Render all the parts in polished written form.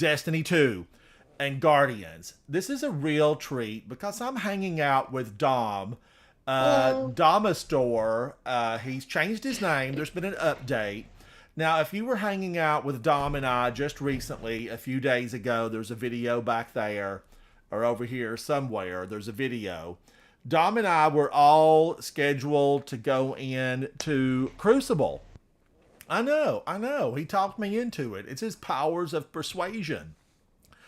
Destiny 2, and Guardians. This is a real treat because I'm hanging out with Dom. Hello. Domastor, he's changed his name. There's been an update. Now, if you were hanging out with Dom and I just recently, a few days ago, there's a video back there, or over here somewhere, there's a video. Dom and I were all scheduled to go in to Crucible. I know. He talked me into it. It's his powers of persuasion.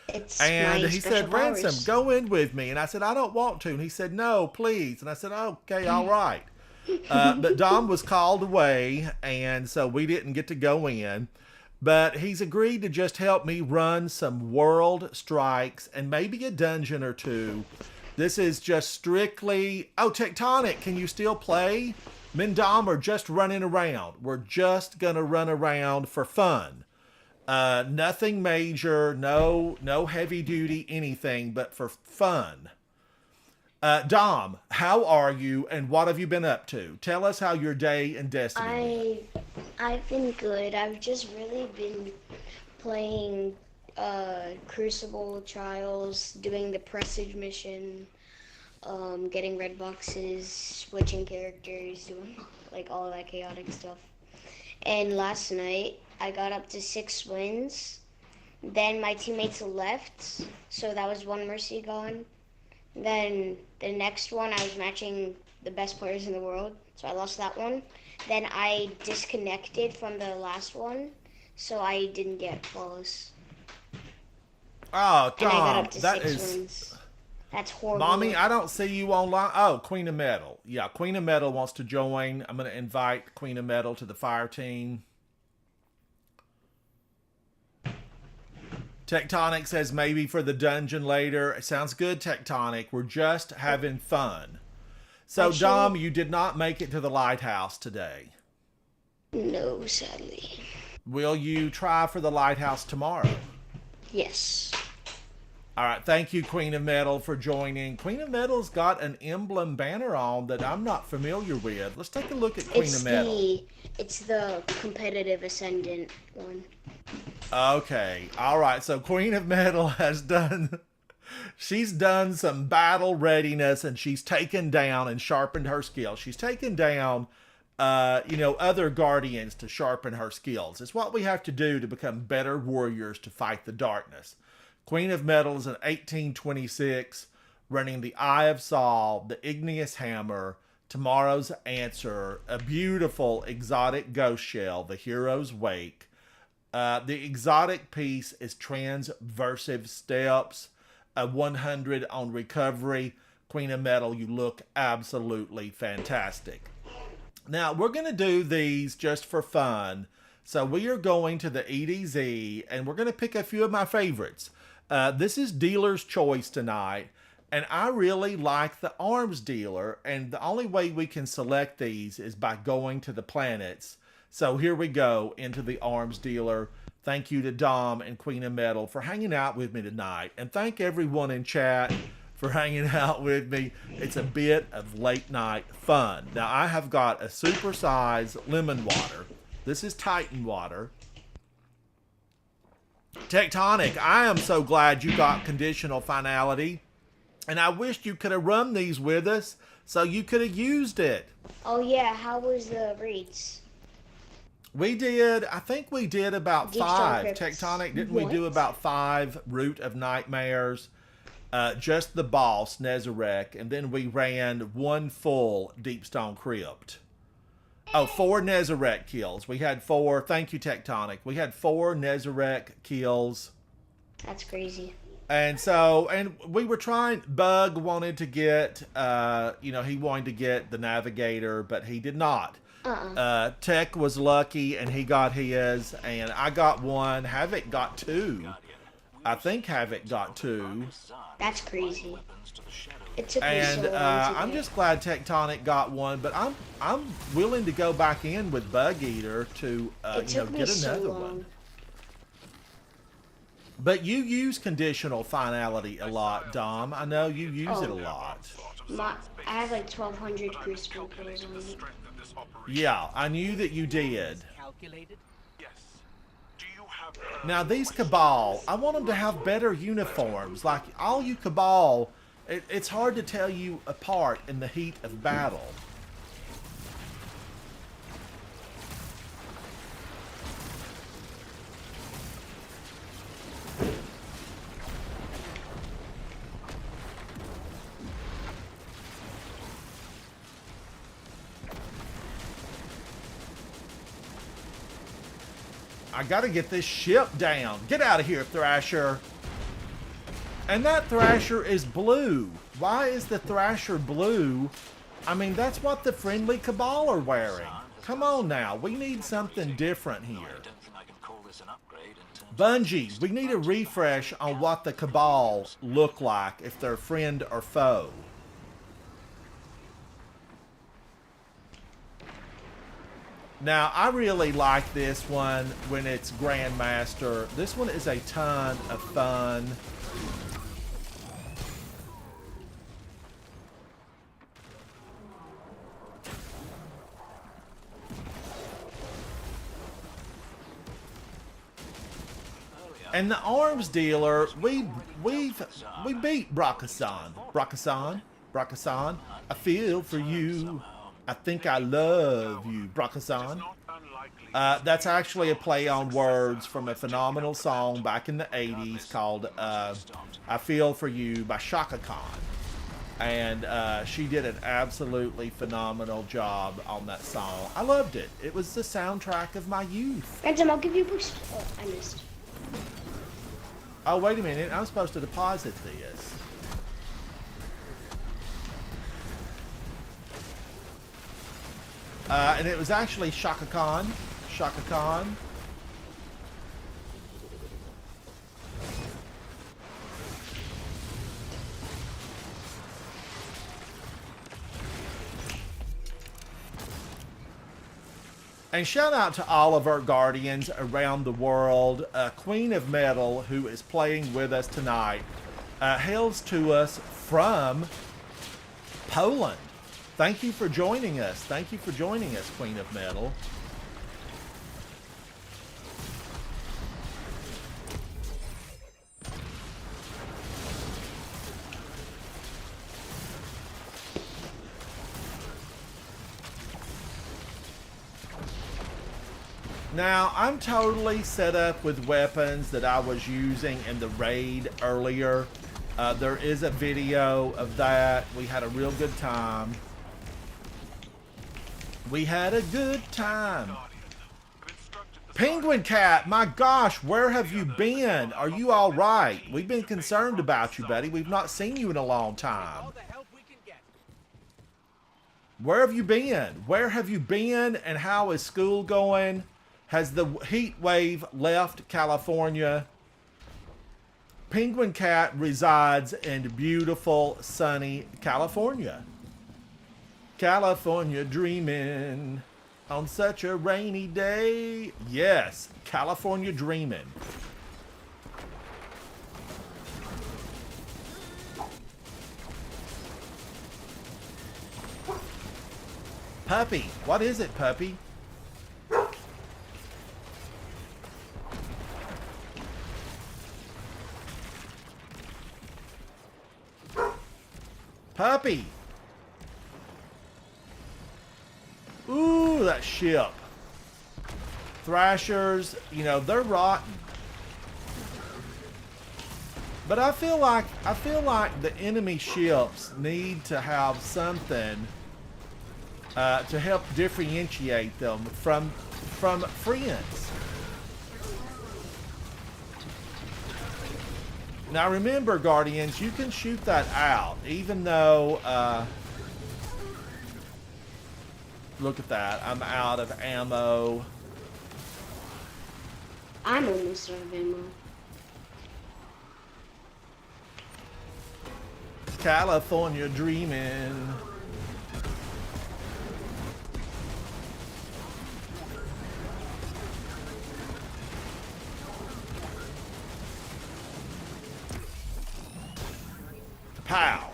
It's And my he special said, Ransom, powers. go in with me. And I said, I don't want to. And he said, no, please. And I said, okay, all right. But Dom was called away, and so we didn't get to go in. But he's agreed to just help me run some world strikes and maybe a dungeon or two. This is just strictly. Oh, Tectonic, can you still play? Me and Dom are just running around. We're just going to run around for fun. Nothing major, no heavy duty anything, but for fun. Dom, how are you and what have you been up to? Tell us how your day in Destiny went. I I've been good. I've just really been playing Crucible Trials, doing the Prestige mission, getting red boxes, switching characters, doing like all that chaotic stuff. And last night I got up to 6 wins. Then my teammates left, so that was one mercy gone. Then the next one, I was matching the best players in the world, so I lost that one. Then I disconnected from the last one, so I didn't get flawless. Oh, And I got up Dom, to that six is. wins. That's horrible Mommy, I luck. don't see you online. Oh, Queen of Metal. Yeah, Queen of Metal wants to join. I'm going to invite Queen of Metal to the fire team. Tectonic says maybe for the dungeon later. It sounds good, Tectonic. We're just having fun. So, Actually, Dom, you did not make it to the lighthouse today. no, sadly. Will you try for the lighthouse tomorrow? Yes. All right, thank you, Queen of Metal, for joining. Queen of Metal's got an emblem banner on that I'm not familiar with. Let's take a look at Queen of It's Metal. the it's the competitive ascendant one. Okay, all right. So Queen of Metal has done. She's done some battle readiness, and she's taken down and sharpened her skills. She's taken down, other guardians to sharpen her skills. It's what we have to do to become better warriors to fight the darkness. Queen of Metal is an 1826, running the Eye of Saul, the Igneous Hammer, Tomorrow's Answer, a beautiful exotic ghost shell, the Hero's Wake. The exotic piece is transversive steps, a 100 on recovery. Queen of Metal, you look absolutely fantastic. Now, we're going to do these just for fun. So, we are going to the EDZ and we're going to pick a few of my favorites. This is dealer's choice tonight, and I really like the arms dealer. And the only way we can select these is by going to the planets. So here we go into the arms dealer. Thank you to Dom and Queen of Metal for hanging out with me tonight, and thank everyone in chat for hanging out with me. It's a bit of late night fun. Now I have got a supersized lemon water. This is Titan water. Tectonic, I am so glad you got conditional finality. And I wished you could have run these with us so you could have used it. Oh yeah, how was the reads? I think we did about Deep Stone five. Crypts. Tectonic, didn't we do What? about five Root of Nightmares? Just the boss, Nezarek. And then we ran one full Deep Stone Crypt. Oh, four Nezarek kills. We had four. Thank you, Tectonic. We had four Nezarek kills. That's crazy. And we were trying. Bug wanted to get, he wanted to get the Navigator, but he did not. Uh-uh. Tech was lucky and he got his, and I got one. Havoc got two. I think Havoc got two. That's crazy. It took me And so long to I'm get. just glad Tectonic got one, but I'm willing to go back in with Bug Eater to It took me get so another one. long. But you use conditional finality a lot, Dom. I know you use it a Oh, lot. I have like 1,200 crucible kills on it. Yeah, I knew that you did. Now these Cabal, I want them to have better uniforms. Like all you Cabal, it's hard to tell you apart in the heat of battle. I gotta get this ship down. Get out of here, Thrasher. And that Thrasher is blue. Why is the Thrasher blue? I mean, that's what the friendly Cabal are wearing. Come on now, we need something different here. Bungie, we need a refresh on what the Cabal look like, if they're friend or foe. Now, I really like this one when it's Grandmaster. This one is a ton of fun. And the arms dealer, we beat Brakasan. Brakasan, I feel for you. I think I love you, Brakasan. That's actually a play on words from a phenomenal song back in the 80s called I Feel For You by Shaka Khan. And she did an absolutely phenomenal job on that song. I loved it. It was the soundtrack of my youth. Phantom, I'll give you books. Oh, I missed. Oh, wait a minute. I'm supposed to deposit this. And it was actually Shaka Khan. Shaka Khan. And shout out to all of our Guardians around the world. Queen of Metal, who is playing with us tonight, hails to us from Poland. Thank you for joining us. Thank you for joining us, Queen of Metal. Now, I'm totally set up with weapons that I was using in the raid earlier. There is a video of that. We had a real good time. We had a good time. Penguin Cat, my gosh, where have you been? Are you all right? We've been concerned about you, buddy. We've not seen you in a long time. Where have you been? Where have you been, and how is school going? Has the heat wave left California? Penguin Cat resides in beautiful, sunny California. California dreaming on such a rainy day. Yes, California dreaming. Puppy, what is it, puppy? Puppy. Ooh, that ship. Thrashers, you know, they're rotten. But I feel like the enemy ships need to have something to help differentiate them from friends. Now remember, Guardians, you can shoot that out, even though, look at that, I'm out of ammo. I'm almost out of ammo. California dreaming. Pow.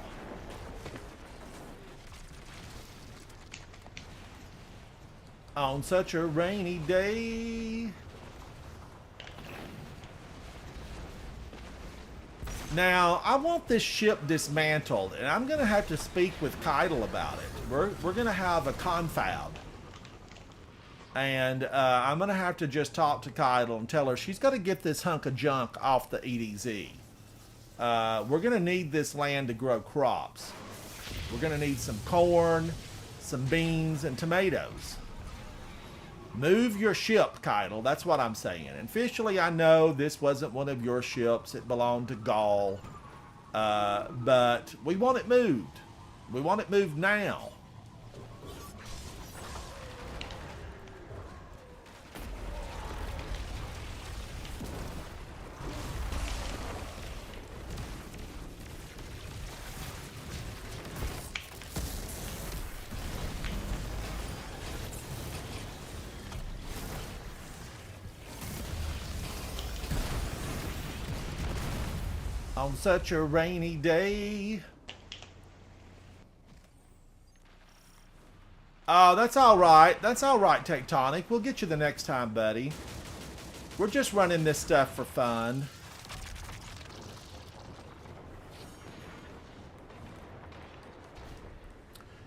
On such a rainy day. Now, I want this ship dismantled, and I'm going to have to speak with Keitel about it. We're going to have a confab. And I'm going to have to just talk to Keitel and tell her she's got to get this hunk of junk off the EDZ. We're going to need this land to grow crops. We're going to need some corn, some beans, and tomatoes. Move your ship, Keitel. That's what I'm saying. And officially, I know this wasn't one of your ships. It belonged to Gaul. But we want it moved. We want it moved now. On such a rainy day. Oh, that's all right. That's all right, Tectonic. We'll get you the next time, buddy. We're just running this stuff for fun.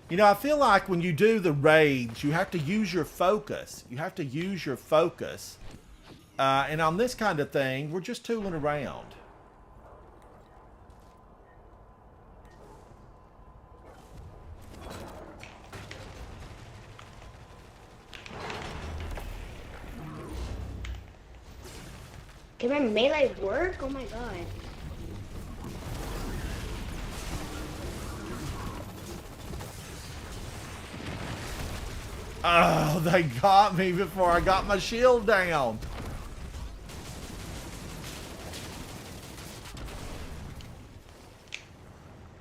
You know, I feel like when you do the raids, you have to use your focus. You have to use your focus. And on this kind of thing, we're just tooling around. Can my melee work? Oh my god. Oh, they got me before I got my shield down.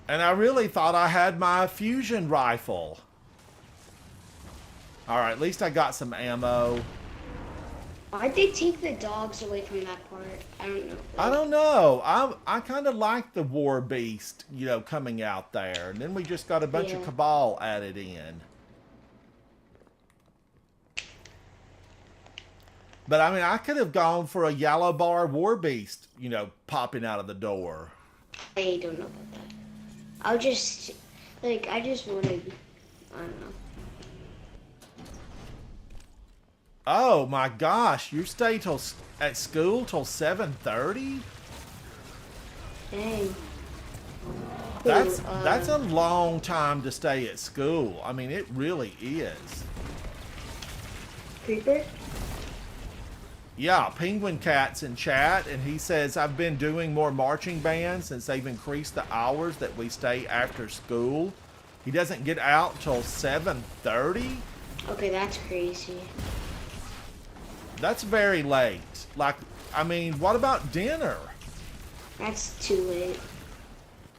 And I really thought I had my fusion rifle. Alright, at least I got some ammo. Why'd they take the dogs away from that part? I don't know. I don't know. I kind of like the war beast, you know, coming out there. And then we just got a bunch of Cabal added in. But I mean, I could have gone for a yellow bar war beast, you know, popping out of the door. I don't know about that. I'll just, like, I just want to, I don't know. Oh my gosh, you stay till at school till 7:30? Dang. That's a long time to stay at school. I mean, it really is. Creeper? Yeah, Penguin Cat's in chat, and he says, I've been doing more marching bands since they've increased the hours that we stay after school. He doesn't get out till 7:30? Okay, that's crazy. That's very late. Like, I mean, what about dinner? That's too late.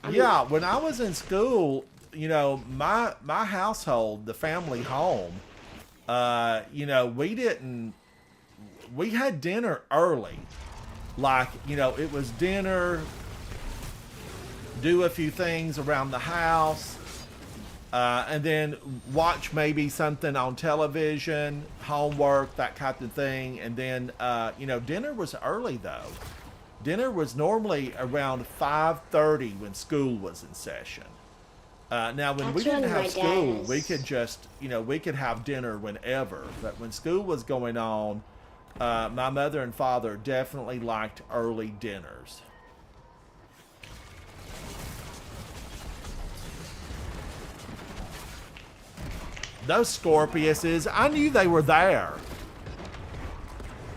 Yeah, when I was in school, you know, my household, the family home, you know, we had dinner early. Like, you know, it was dinner, do a few things around the house, and then watch maybe something on television, homework, that kind of thing. And then, you know, dinner was early though. Dinner was normally around 5:30 when school was in session. Now, when we didn't have school, we could just, you know, we could have dinner whenever. But when school was going on, my mother and father definitely liked early dinners. Those Scorpiuses, I knew they were there.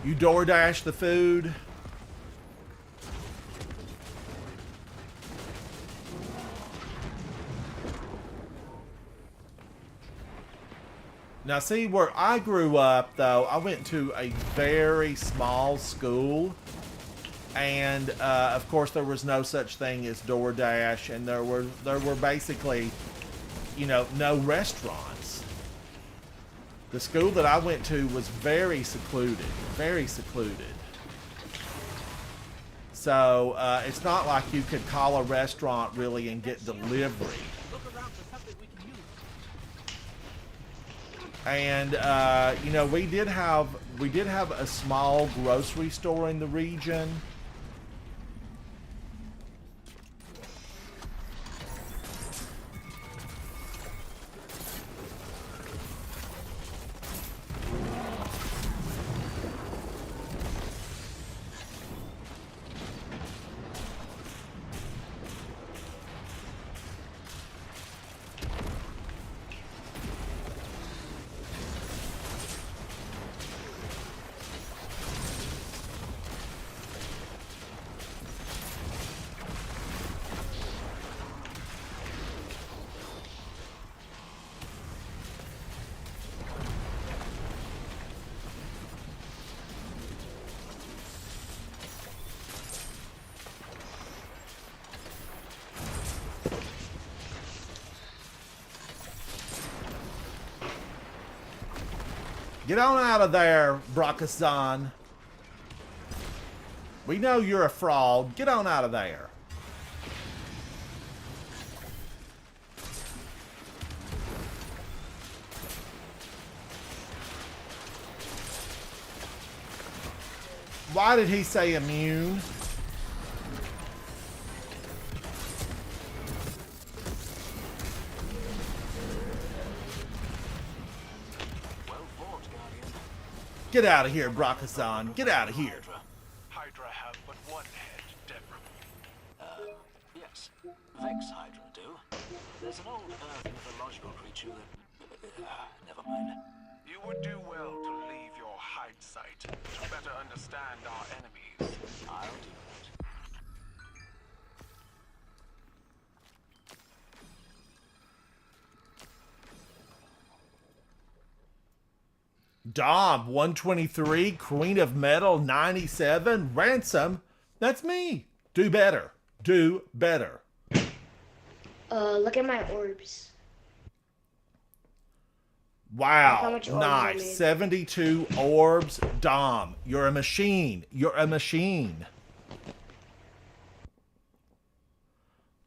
You DoorDash the food. Now, see, where I grew up, though, I went to a very small school. And, of course, there was no such thing as DoorDash. And there were basically, you know, no restaurants. The school that I went to was very secluded. Very secluded. So, it's not like you could call a restaurant, really, and get delivery. And you know, we did have a small grocery store in the region, Get on out of there, Brakazan. We know you're a fraud. Get on out of there. Why did he say immune? Get out of here, Brakazan. Get out of here. Hydra have but one head, Deborah. Yes. Vex Hydra do. There's an old Earth mythological creature that... never mind. You would do well to leave your hide site to better understand our enemies. I'll do that. Dom, 123. Queen of Metal, 97. Ransom, that's me. Do better. Do better. Look at my orbs. Wow, How much orbs I made. nice. 72 orbs. Dom, you're a machine. You're a machine.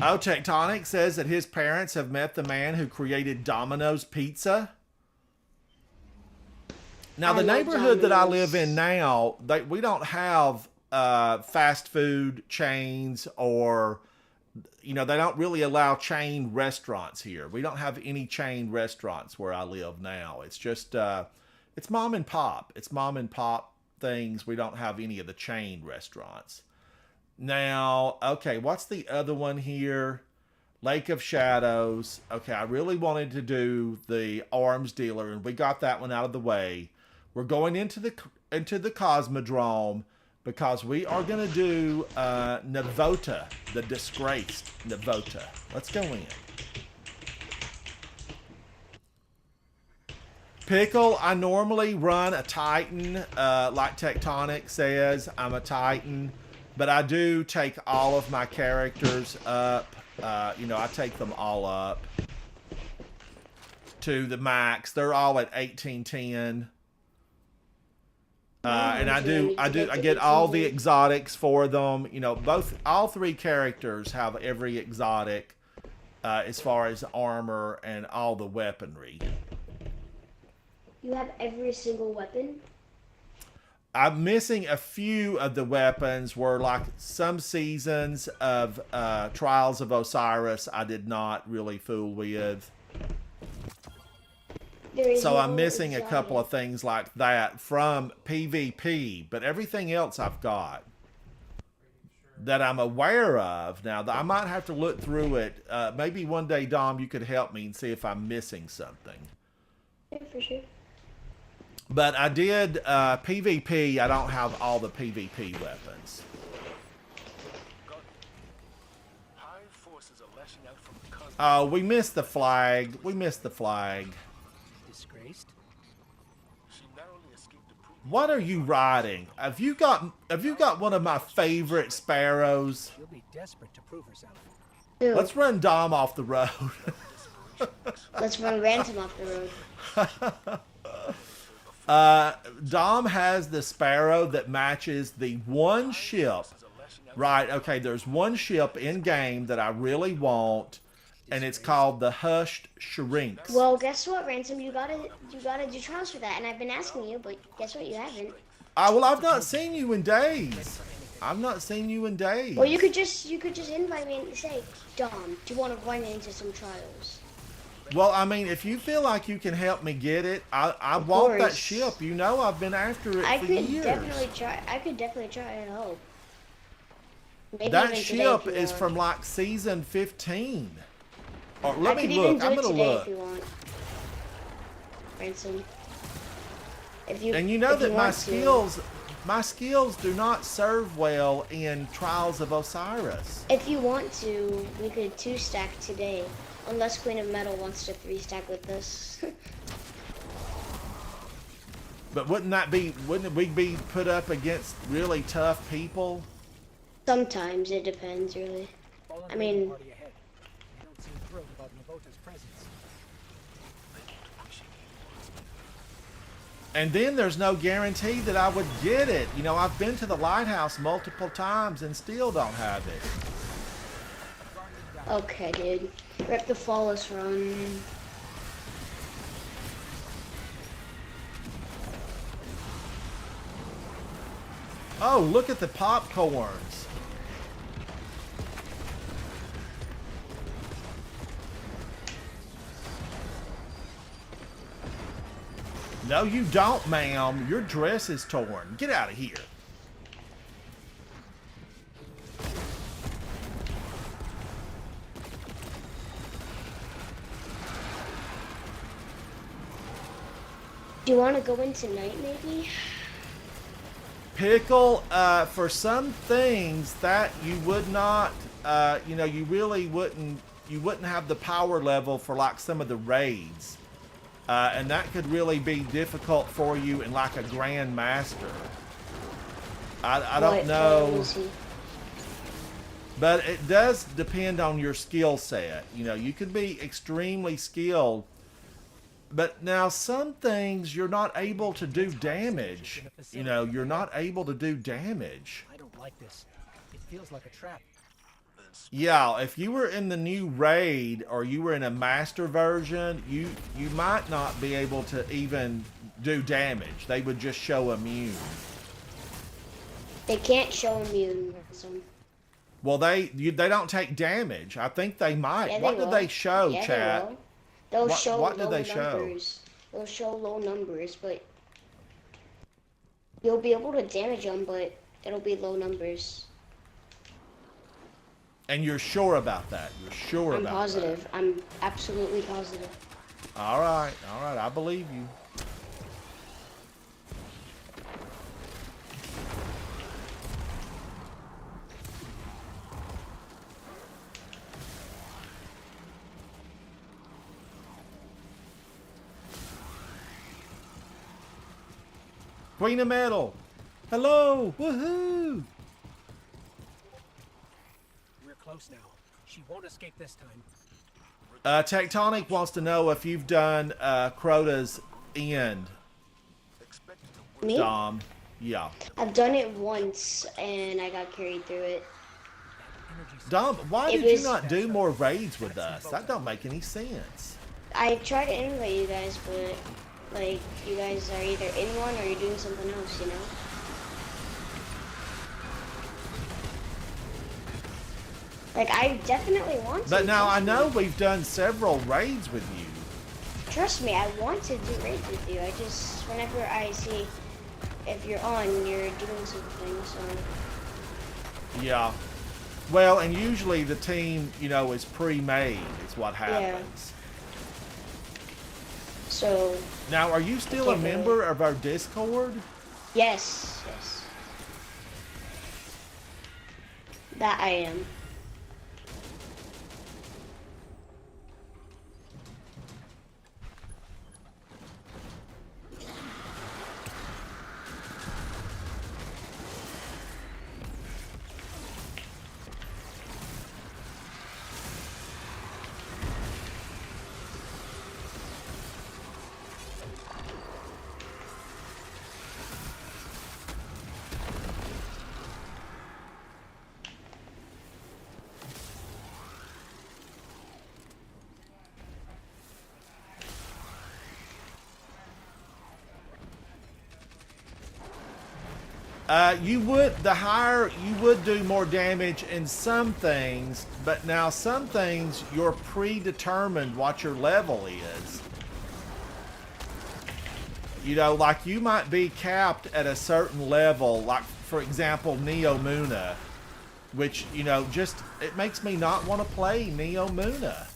Oh, Tectonic says that his parents have met the man who created Domino's Pizza. Now, I the love neighborhood that I live Domino's. in now, we don't have fast food chains or, you know, they don't really allow chain restaurants here. We don't have any chain restaurants where I live now. It's just, it's mom and pop. It's mom and pop things. We don't have any of the chain restaurants. Now, okay, what's the other one here? Lake of Shadows. Okay, I really wanted to do the arms dealer, and we got that one out of the way. We're going into the Cosmodrome because we are going to do Navota, the disgraced Navota. Let's go in. Pickle, I normally run a Titan, like Tectonic says. I'm a Titan, but I do take all of my characters up. You know, I take them all up to the max. They're all at 1810. And I get all the exotics for them. You know, all three characters have every exotic as far as armor and all the weaponry. You have every single weapon? I'm missing a few of the weapons where, like, some seasons of Trials of Osiris I did not really fool with. So I'm missing a couple of things like that from PvP, but everything else I've got that I'm aware of. Now, I might have to look through it. Maybe one day, Dom, you could help me and see if I'm missing something. Yeah, for sure. But I did PvP. I don't have all the PvP weapons. Hive forces are lashing out from the cosmos. Oh, we missed the flag. We missed the flag. Disgraced? She narrowly escaped the proof. What are you riding? Have you got one of my favorite sparrows? She'll be desperate to prove herself. Dude, Let's run Dom off the road. let's run Ransom off the road. Dom has the sparrow that matches the one ship. Right, okay, there's one ship in game that I really want, and it's called the Hushed Shrinks. Well, guess what, Ransom? You gotta do trials for that, and I've been asking you, but guess what? You haven't. Well, I've not seen you in days. I've not seen you in days. Well, you could just invite me and say, Dom, do you want to run into some trials? Well, I mean, if you feel like you can help me get it, I want that course. ship. You know, I've been after it I for could years. definitely try. I could definitely try and help. Maybe That even today ship if you is want. from like season 15. Or I let could me even look. do I'm it gonna today look. if you want. Ransom. If you And you know if you that my want to. my skills do not serve well in Trials of Osiris. If you want to, we could 2-stack today. Unless Queen of Metal wants to 3-stack with us. But wouldn't we be put up against really tough people? Sometimes it depends, really. Fallen I mean- party ahead. They don't seem thrilled about Navota's presence. And then there's no guarantee that I would get it. You know, I've been to the lighthouse multiple times and still don't have it. Okay, dude. Rip the flawless run. Oh, look at the popcorns. No, you don't, ma'am. Your dress is torn. Get out of here. Do you want to go in tonight, maybe? Pickle, for some things that you would not, you know, you really wouldn't, you wouldn't have the power level for like some of the raids. And that could really be difficult for you in like a Grand Master. I don't know. But it does depend on your skill set. You know, you could be extremely skilled. But now some things you're not able to do damage. You know, you're not able to do damage. I don't like this. It feels like a trap. Yeah, if you were in the new raid or you were in a master version, you might not be able to even do damage. They would just show immune. They can't show immune. Well, they don't take damage. I think they might. Yeah, What they do they will. show, Yeah, chat? they will. They'll show what do low they show? numbers. They'll show low numbers, but you'll be able to damage them, but it'll be low numbers. And you're sure about that? You're sure I'm about positive. that? I'm absolutely positive. All right. I believe you. Queen of Metal. Hello. Woohoo. We're close now. She won't escape this time. Tectonic wants to know if you've done Crota's End. Me? Dom. Yeah. I've done it once, and I got carried through it. Dom, why It did you was- not do more raids with us? That don't make any sense. I tried to invite you guys, but like you guys are either in one or you're doing something else, you know? Like I definitely want to. But now I trust know me. we've done several raids with you. Trust me, I want to do raids with you. I just whenever I see if you're on, you're doing something, so Yeah. Well, and usually the team, you know, is pre-made. Is what happens. so Now, are you still a can't really- member of our Discord? yes. That I am. You would do more damage in some things, but now some things you're predetermined what your level is. You know, like you might be capped at a certain level, like for example, Neo Muna, which, you know, just, it makes me not want to play Neo Muna.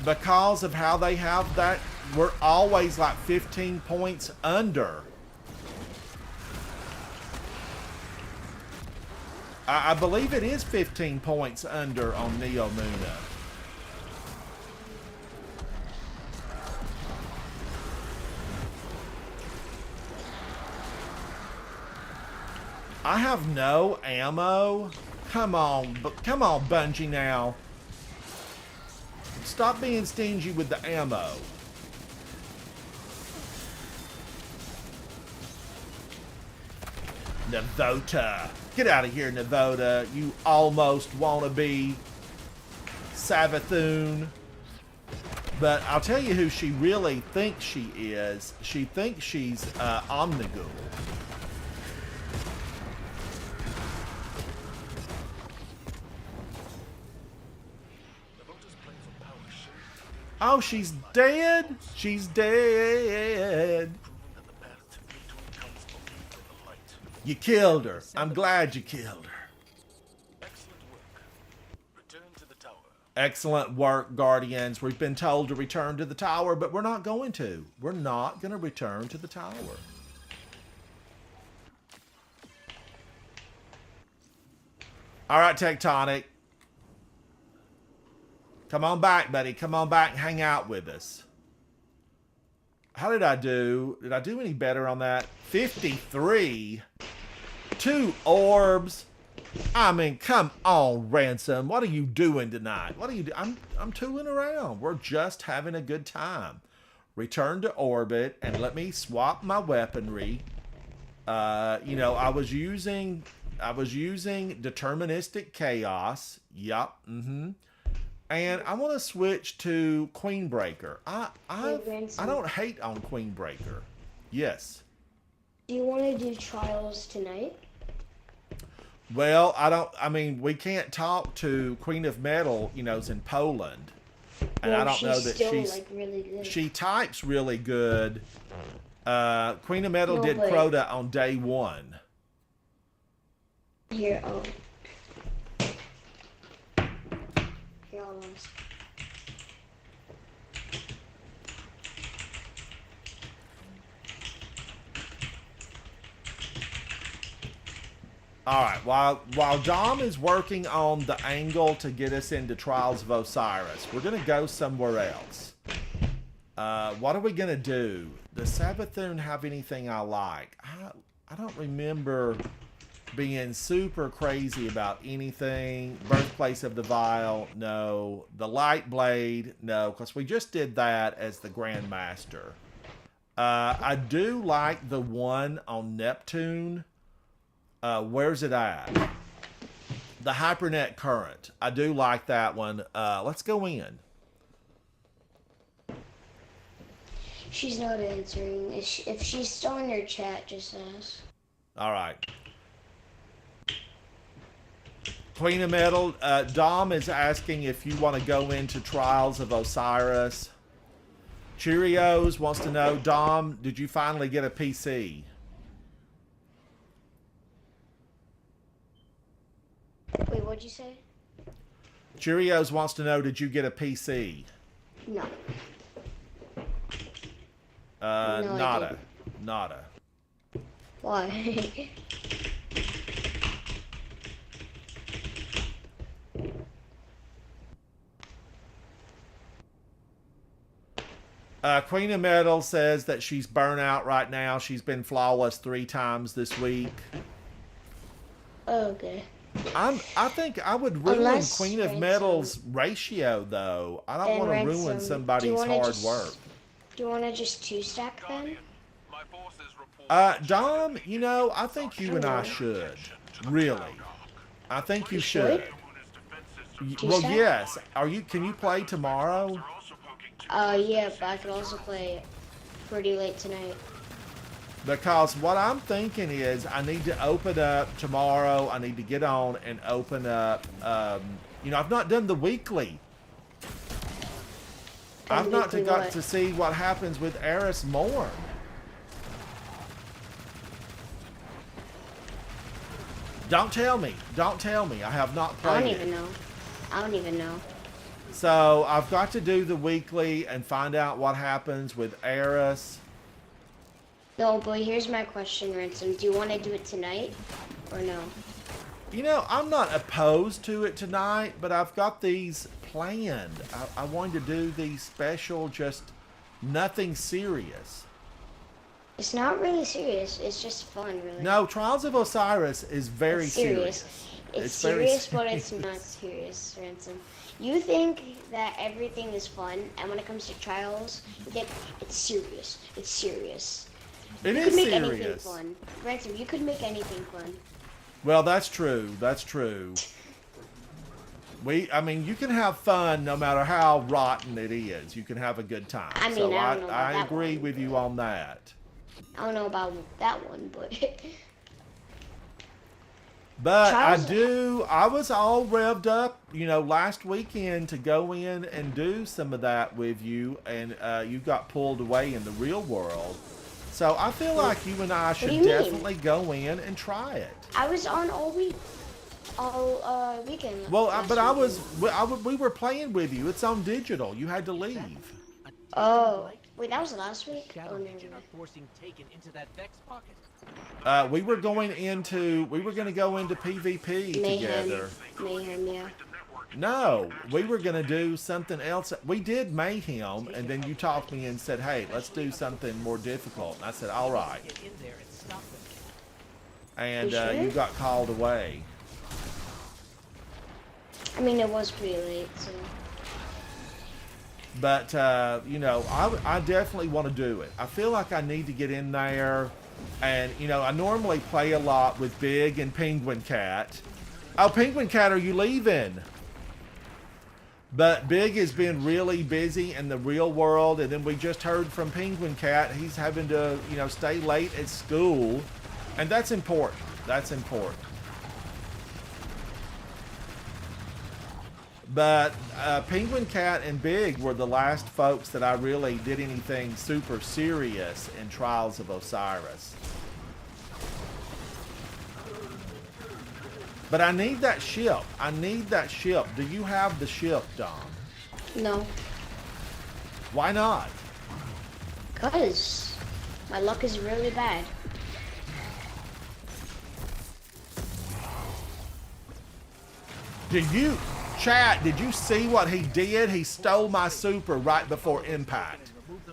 Because of how they have that, we're always like 15 points under. I believe it is 15 points under on Neo Muna. I have no ammo. Come on, Bungie now. Stop being stingy with the ammo. Navota. Get out of here, Navota. You almost wannabe Savathun. But I'll tell you who she really thinks she is. She thinks she's Omnigul. Oh, she's dead? She's dead. You killed her. I'm glad you killed her. Excellent work. Return to the tower. Excellent work, Guardians. We've been told to return to the tower, but we're not going to. We're not going to return to the tower. All right, Tectonic. Come on back, buddy. Come on back and hang out with us. How did I do? Did I do any better on that? 53? 2 orbs? I mean, come on, Ransom. What are you doing tonight? What are you doing? I'm tooling around. We're just having a good time. Return to orbit and let me swap my weaponry. You know, I was using deterministic chaos. Yup. And I want to switch to Queenbreaker. I don't hate on Queenbreaker. Yes. Do you want to do trials tonight? Well, I mean, we can't talk to Queen of Metal, you know, it's in Poland. And well, I don't know that she's like really good. She types really good. Queen of Metal did but Crota on day 1. Here, Here, almost. All right, while Dom is working on the angle to get us into Trials of Osiris, we're going to go somewhere else. What are we going to do? Does Savathun have anything I like? I don't remember being super crazy about anything. Birthplace of the Vile, no. The Light Blade, no, because we just did that as the Grandmaster. I do like the one on Neptune. Where's it at? The Hypernet Current. I do like that one. Let's go in. She's not answering. If she's still in your chat, just ask. All right. Queen of Metal, Dom is asking if you want to go into Trials of Osiris. Cheerios wants to know, Dom, did you finally get a PC? Wait, what'd you say? Cheerios wants to know, did you get a PC? No. No, nada. Nada. Why? Queen of Metal says that she's burnt out right now. She's been flawless 3 times this week. Okay. I think I would ruin Unless Queen of Ransom- Metal's ratio, though. I don't And want to ruin Ransom, somebody's do you wanna hard just- work. Do you want to just 2-stack then? Guardian, my forces report Dom, you know, I think you and I should. Really. I think you should. Well, Two-stack? yes. Can you play tomorrow? Yeah, but I could also play pretty late tonight. Because what I'm thinking is I need to open up tomorrow. I need to get on and open up. You know, I've not done the weekly. I've not weekly got what? to see what happens with Eris Morn. Don't tell me. Don't tell me. I have not I played don't it. even know. I don't even know. So I've got to do the weekly and find out what happens with Eris. No, but here's my question, Ransom. Do you want to do it tonight or no? You know, I'm not opposed to it tonight, but I've got these planned. I wanted to do these special, just nothing serious. It's not really serious. It's just fun, really. No, Trials of Osiris is very It's serious. It's very serious, but it's not serious, Ransom. You think that everything is fun, and when it comes to trials, you think it's serious. It's serious. It You is could make anything serious. fun. Ransom, you could make anything fun. Well, that's true. That's true. I mean, you can have fun no matter how rotten it is. You can have a good time. I mean, so I don't know about I that agree one, with you but- on that. I don't know about that one, but But Charles- I was all revved up, last weekend to go in and do some of that with you, and you got pulled away in the real world. So I feel like you and I should do you mean? definitely go in and try it. I was on all weekend. Well, last but we were playing with you. It's on digital. You had to leave. Oh, wait, that was last week. Shadow Oh, Legion no. are forcing Taken into that Vex pocket. We were going to go into PvP Mayhem. together. Mayhem, yeah. No, we were going to do something else. We did Mayhem, and then you talked me and said, hey, let's do something more difficult. And I said, all right. Get in there and stop them. And You sure? you got called away. I mean, it was pretty late, so. But, I definitely want to do it. I feel like I need to get in there. And, I normally play a lot with Big and Penguin Cat. Oh, Penguin Cat, are you leaving? But Big has been really busy in the real world. And then we just heard from Penguin Cat. He's having to, stay late at school. And that's important. That's important. But Penguin Cat and Big were the last folks that I really did anything super serious in Trials of Osiris. But I need that ship. I need that ship. Do you have the ship, Dom? No. Why not? Because my luck is really bad. Chat, did you see what he did? He stole my super right before impact.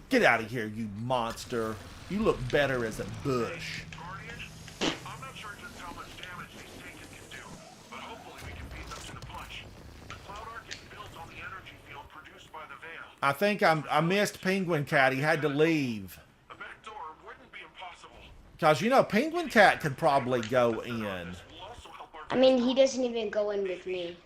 Get out of here, you monster. You look better as a bush. Guardian, I'm not sure just how much damage these Taken can do, but hopefully we can beat them to the punch. The Cloud Arc is built on the energy field produced by the Veil. I think I missed Penguin Cat. He had to leave. A back door wouldn't be impossible. Because, Penguin Cat could probably go in. Will also help our I mean, he doesn't even go in with me.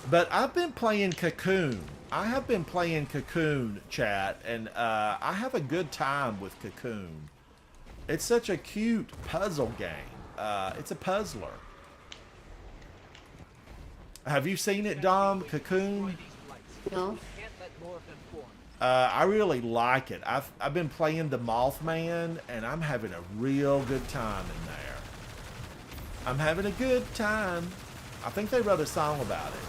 But I've been playing Cocoon. I have been playing Cocoon, chat, and I have a good time with Cocoon. It's such a cute puzzle game. It's a puzzler. Have you seen it, Dom? Cocoon? No. Can't let more of them form. I really like it. I've been playing the Mothman, and I'm having a real good time in there. I'm having a good time. I think they wrote a song about it.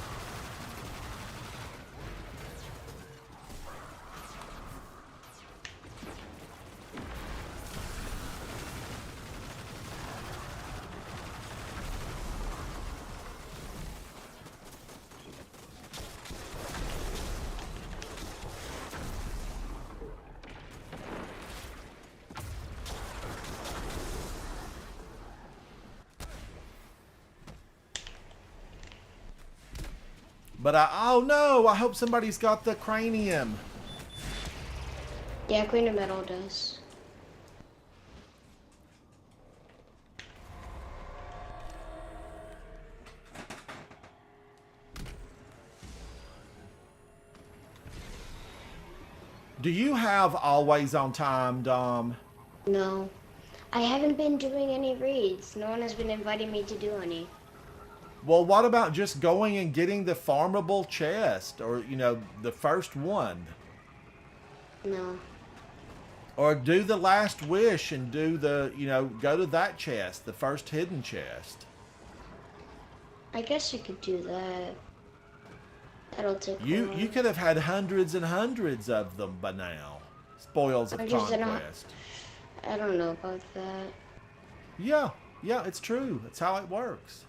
But oh no, I hope somebody's got the cranium. Yeah, Queen of Metal does. Do you have always on time, Dom? No. I haven't been doing any raids. No one has been inviting me to do any. Well, what about just going and getting the farmable chest, or the first one, No. or do the last wish and do the go to that chest, the first hidden chest. I guess you could do that. That'll take a You while. could have had hundreds and hundreds of them by now. Spoils of I just don't- conquest. I don't know about that. Yeah, it's true. That's how it works.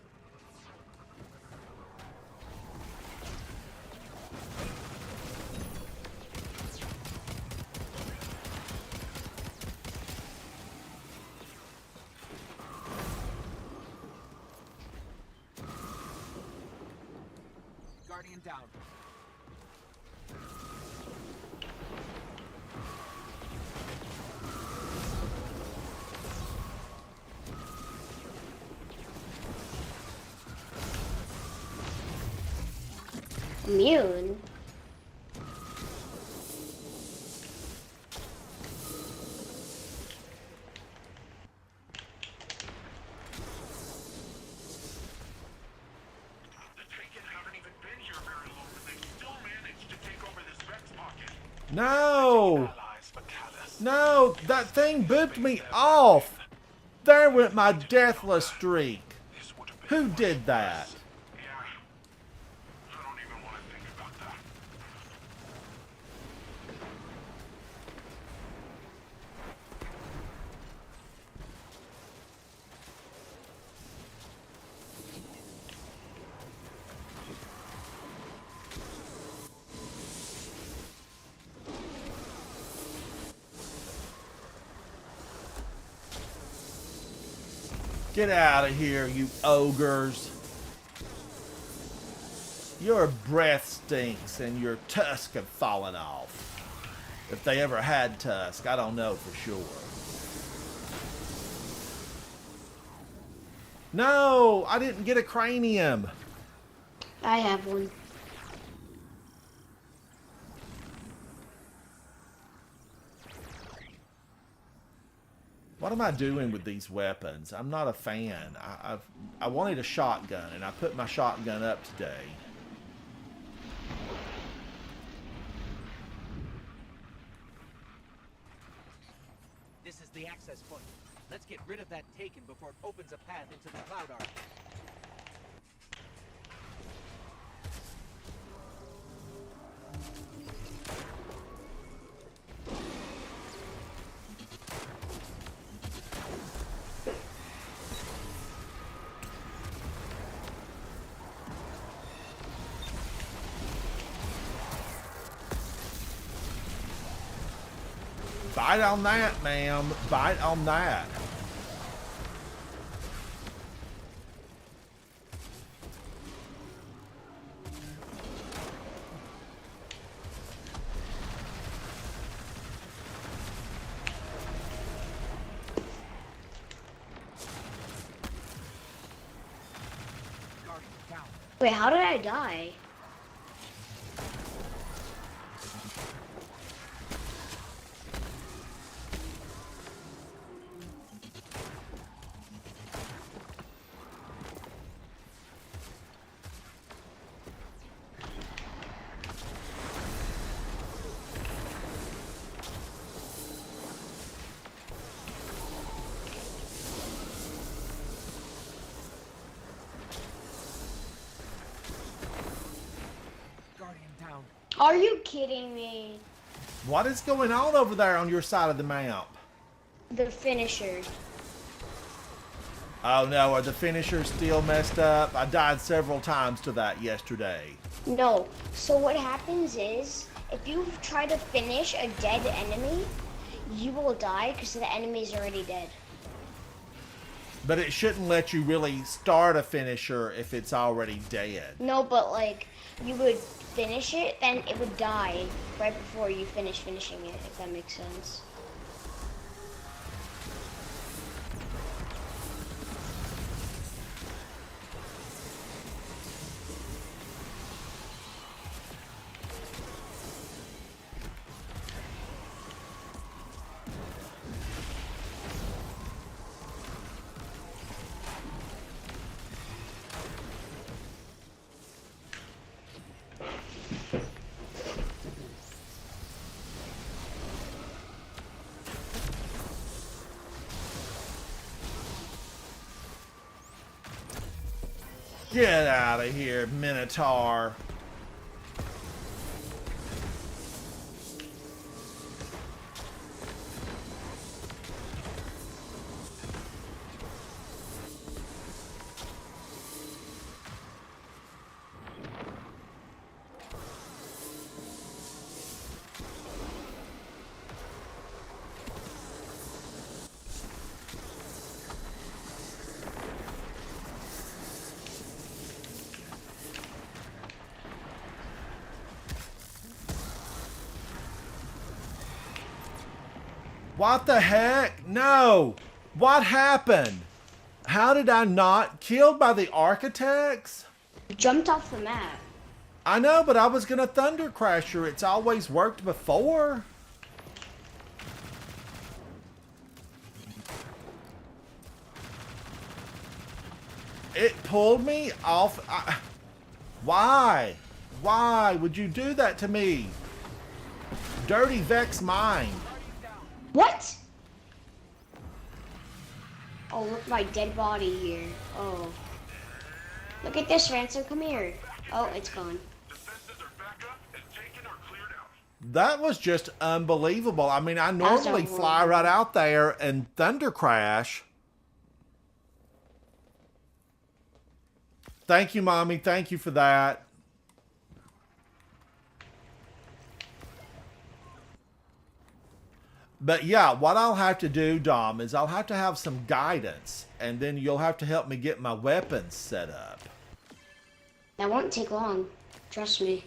Guardian down. Immune? The Taken haven't even been here very long, and they still managed to take over this Vex pocket. No! Allies, but callous. No! That thing booped me off! There went my deathless streak. This would have been Who much did that? worse. Yeah. I don't even want to think about that. Get out of here, you ogres. Your breath stinks and your tusks have fallen off. If they ever had tusk, I don't know for sure. No, I didn't get a cranium. I have one. What am I doing with these weapons? I'm not a fan. I wanted a shotgun, and I put my shotgun up today. This is the access point. Let's get rid of that Taken before it opens a path into the Cloud Ark. Bite on that, ma'am. Bite on that. Guardian down. Wait, how did I die? Guardian down. Are you kidding me? What is going on over there on your side of the map? The finisher. Oh no, are the finishers still messed up? I died several times to that yesterday. No. So what happens is, if you try to finish a dead enemy, you will die because the enemy's already dead. But it shouldn't let you really start a finisher if it's already dead. No, but like, you would finish it, then it would die right before you finish finishing it, if that makes sense. Get out of here, Minotaur. What the heck? No! What happened? How did I not killed by the architects? Jumped off the map. I know, but I was gonna thunder crash her. It's always worked before. It pulled me off. Why? Why would you do that to me? Dirty Vex mind. What? Oh, look, my dead body here. Oh. Look at this, Ransom. Come here. Oh, it's gone. Defenses are back up and taken or cleared out. That was just unbelievable. I mean, I normally was fly horrible. right out there and thunder crash. Thank you, Mommy. Thank you for that. But yeah, what I'll have to do, Dom, is I'll have to have some guidance, and then you'll have to help me get my weapons set up. That won't take long. Trust me.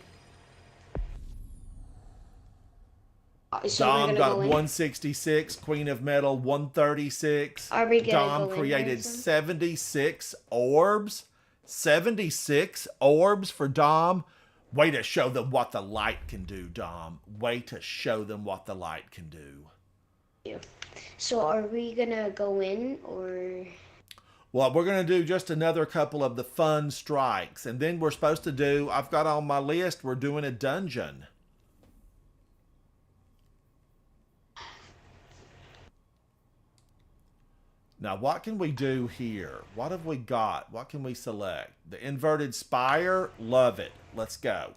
So we're Dom gonna got go in? 166, Queen of Metal 136. Are we gonna Dom go in, created Ransom? 76 orbs. 76 orbs for Dom. Way to show them what the light can do, Dom. Way to show them what the light can do. So are we gonna go in or? Well, we're going to do just another couple of the fun strikes. And then we're supposed to do, I've got on my list, we're doing a dungeon. Now, what can we do here? What have we got? What can we select? The inverted spire? Love it. Let's go.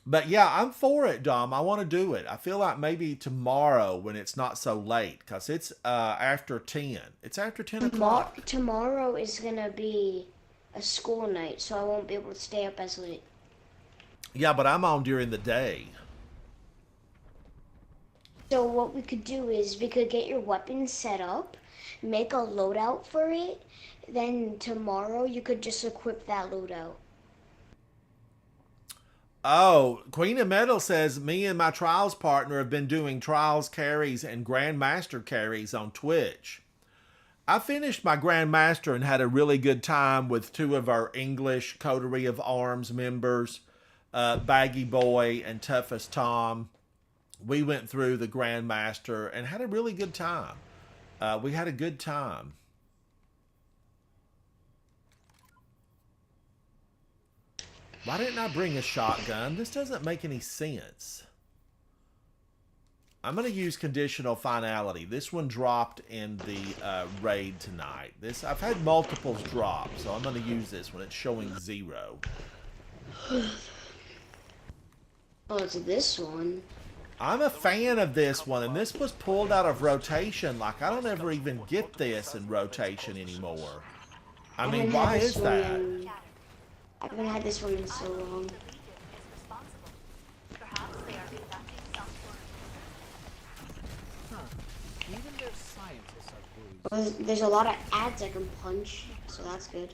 But yeah, I'm for it, Dom. I want to do it. I feel like maybe tomorrow when it's not so late, because it's after 10. It's after 10 o'clock. Tomorrow is gonna be a school night, so I won't be able to stay up as late. Yeah, but I'm on during the day. So what we could do is we could get your weapons set up, make a loadout for it, then tomorrow you could just equip that loadout. Oh, Queen of Metal says, me and my Trials partner have been doing Trials carries and Grandmaster carries on Twitch. I finished my Grandmaster and had a really good time with two of our English Coterie of Arms members, Baggy Boy and Toughest Tom. We went through the Grandmaster and had a really good time. We had a good time. Why didn't I bring a shotgun? This doesn't make any sense. I'm going to use conditional finality. This one dropped in the raid tonight. I've had multiples drop, so I'm going to use this one. It's showing 0. Oh, it's this one. I'm a fan of this one, and this was pulled out of rotation. Like, I don't ever even get this in rotation anymore. I mean, why is that? I haven't had this one in so long. Even their scientists are bruised. Well, there's a lot of ads I can punch, so that's good.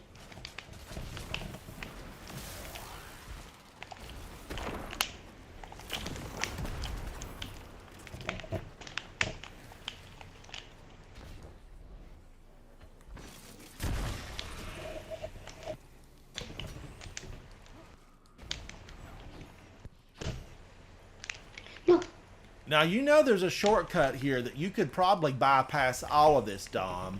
Now, you know there's a shortcut here that you could probably bypass all of this, Dom.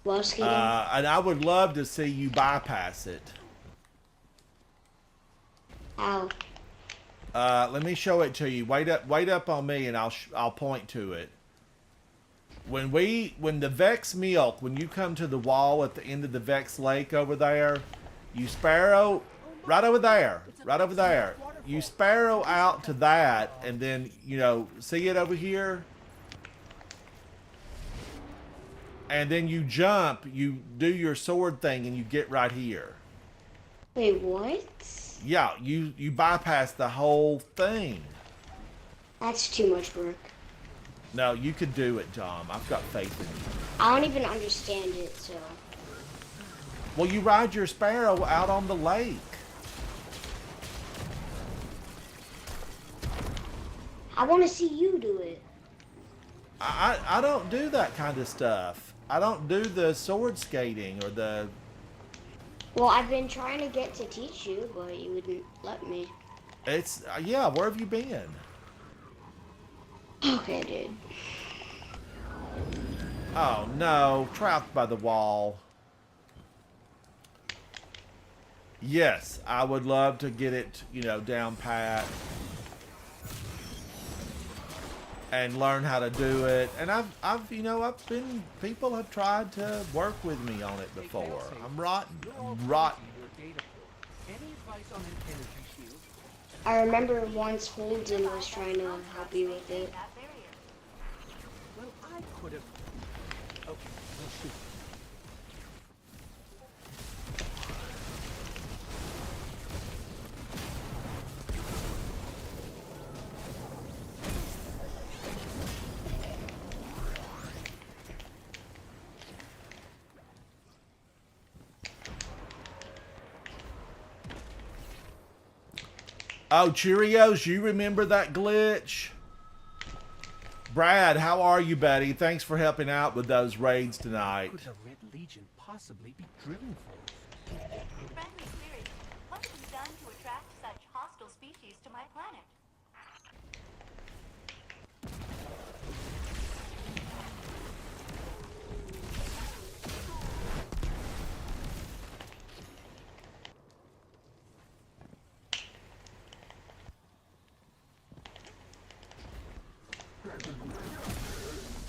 Well, skating. And I would love to see you bypass it. Ow. Let me show it to you. Wait up on me, and I'll point to it. When the Vex milk, when you come to the wall at the end of the Vex Lake over there, you sparrow right over there, You sparrow out to that, and then, see it over here? And then you jump, you do your sword thing, and you get right here. Wait, what? Yeah, you bypass the whole thing. That's too much work. No, you could do it, Dom. I've got faith in you. I don't even understand it, so. Well, you ride your sparrow out on the lake. I want to see you do it. I don't do that kind of stuff. I don't do the sword skating or the. Well, I've been trying to get to teach you, but you wouldn't let me. It's yeah. Where have you been? Okay, dude. Oh no, trapped by the wall. Yes, I would love to get it, down pat and learn how to do it. And people have tried to work with me on it before. I'm rotten. I'm rotten. Your data pool. Any advice on an energy shield? I remember once Holden was trying to help you with it. Well, I could have. Okay, well, shoot. Oh, Cheerios, you remember that glitch? Brad, how are you, buddy? Thanks for helping out with those raids tonight. Could the Red Legion possibly be drilling for us? Friendly spirits, what have you done to attract such hostile species to my planet?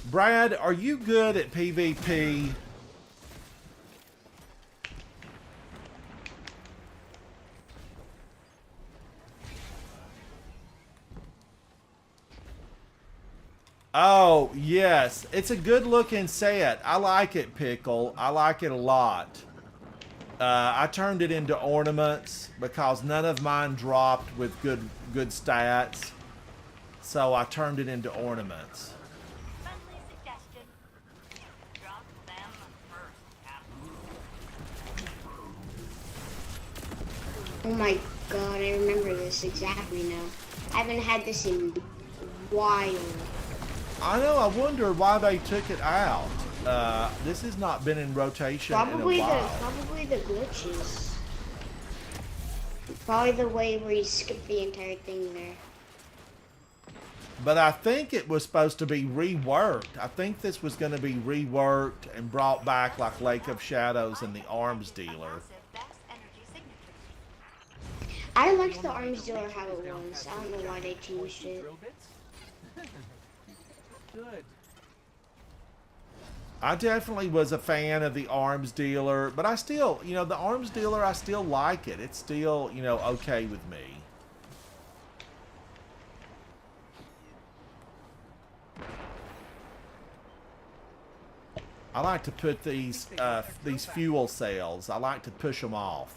Brad, are you good at PvP? Oh, yes. It's a good looking set. I like it, Pickle. I like it a lot. I turned it into ornaments because none of mine dropped with good stats. So I turned it into ornaments. Friendly suggestion. Drop them first, Captain. Oh my god, I remember this exactly now. I haven't had this in a while. I know, I wonder why they took it out. This has not been in rotation in a while. Probably the glitches. Probably the way where you skip the entire thing there. But I think it was supposed to be reworked. I think this was going to be reworked and brought back like Lake of Shadows and the Arms Dealer. Massive Vex energy signature. I liked the arms dealer how it was. I don't know why they changed it. Drill bits? Good. I definitely was a fan of the Arms Dealer, but I still, the Arms Dealer, I still like it. It's still, okay with me. I like to put these fuel cells. I like to push them off.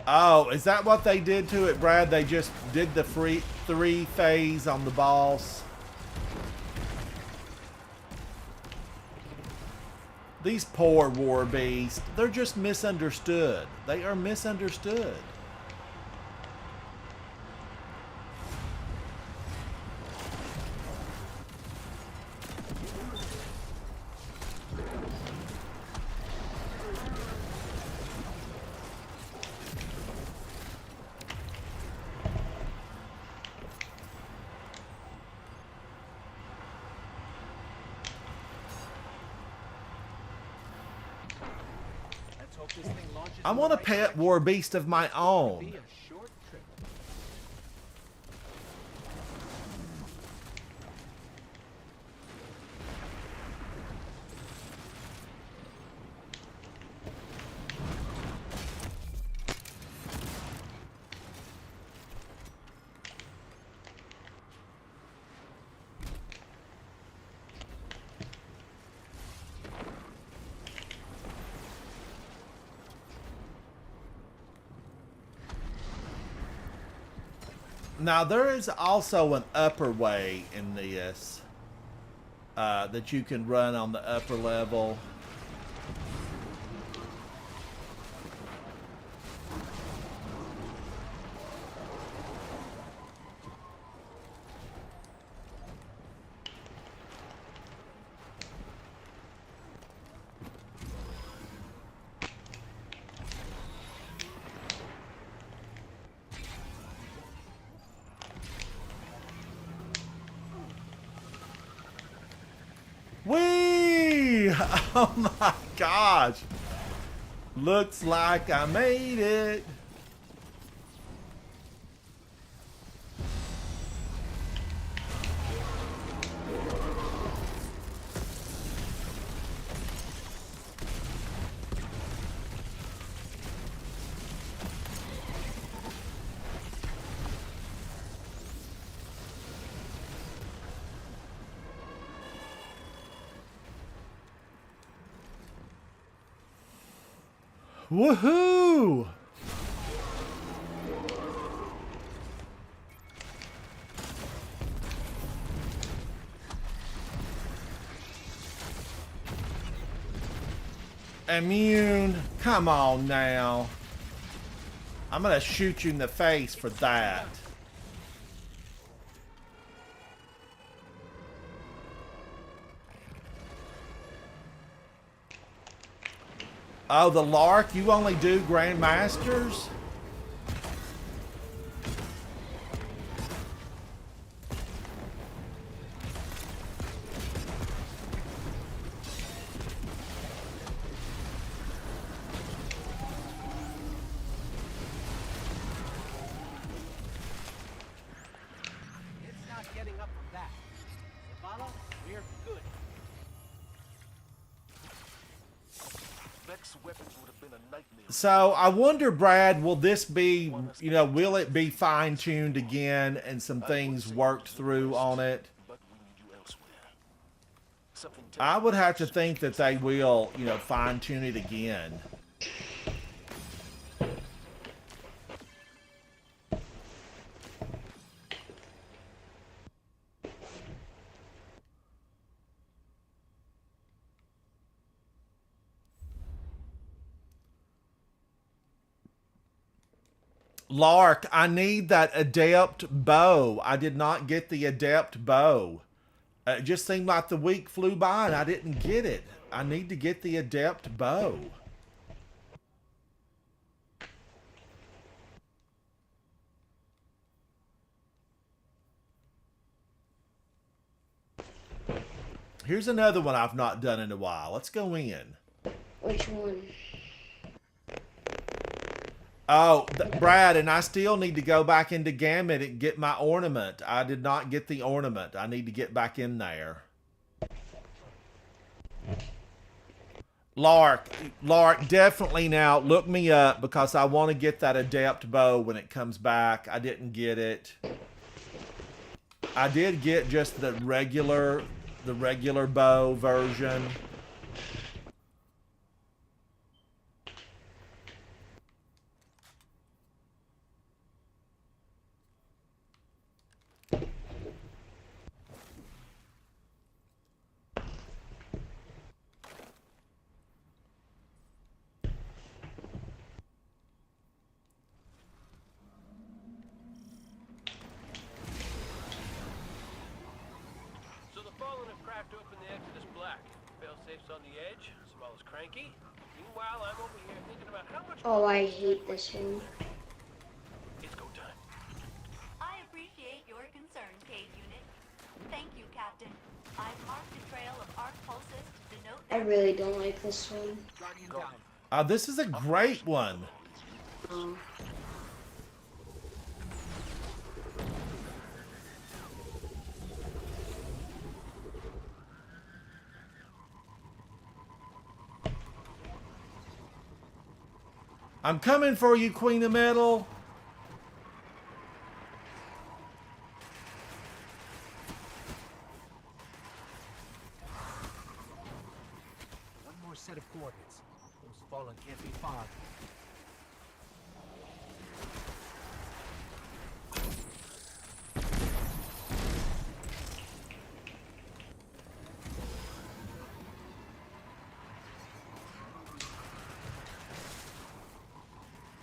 Oh, is that what they did to it, Brad? They just did the three phase on the boss. These poor war beasts, they're just misunderstood. They are misunderstood. Let's hope this thing launches I in want the a right pet direction. war beast of my Be own. a short trip. Now, there is also an upper way in this. that you can run on the upper level. Whee! Oh my gosh. Looks like I made it. Woohoo! Immune. Come on now. I'm gonna shoot you in the face for that. Oh, the Lark? You only do Grandmasters? It's not getting up from that. Zavala, we're good. Vex weapons would have been a nightmare. So I wonder, Brad, will this be, will it be fine-tuned again and some things worked through on it? But we need you elsewhere. Something I would have to think that they will, fine-tune it again. Lark, I need that adept bow. I did not get the adept bow. It just seemed like the week flew by and I didn't get it. I need to get the adept bow. Here's another one I've not done in a while. Let's go in. Which one? Oh, Brad, and I still need to go back into Gamut and get my ornament. I did not get the ornament. I need to get back in there. Lark, definitely now look me up because I want to get that adept bow when it comes back. I didn't get it. I did get just the regular bow version. So the Fallen have cracked open the Exodus Black. Failsafe's on the edge, as well as Cranky. Meanwhile, I'm over here thinking about how much... Oh, I hate this one. It's go time. I appreciate your concern, Cade Unit. Thank you, Captain. I've marked a trail of arc pulses to denote I their really don't like this one. Guardian down. This is a great one. Oh. I'm coming for you, Queen of Metal. One more set of coordinates. Those Fallen can't be far.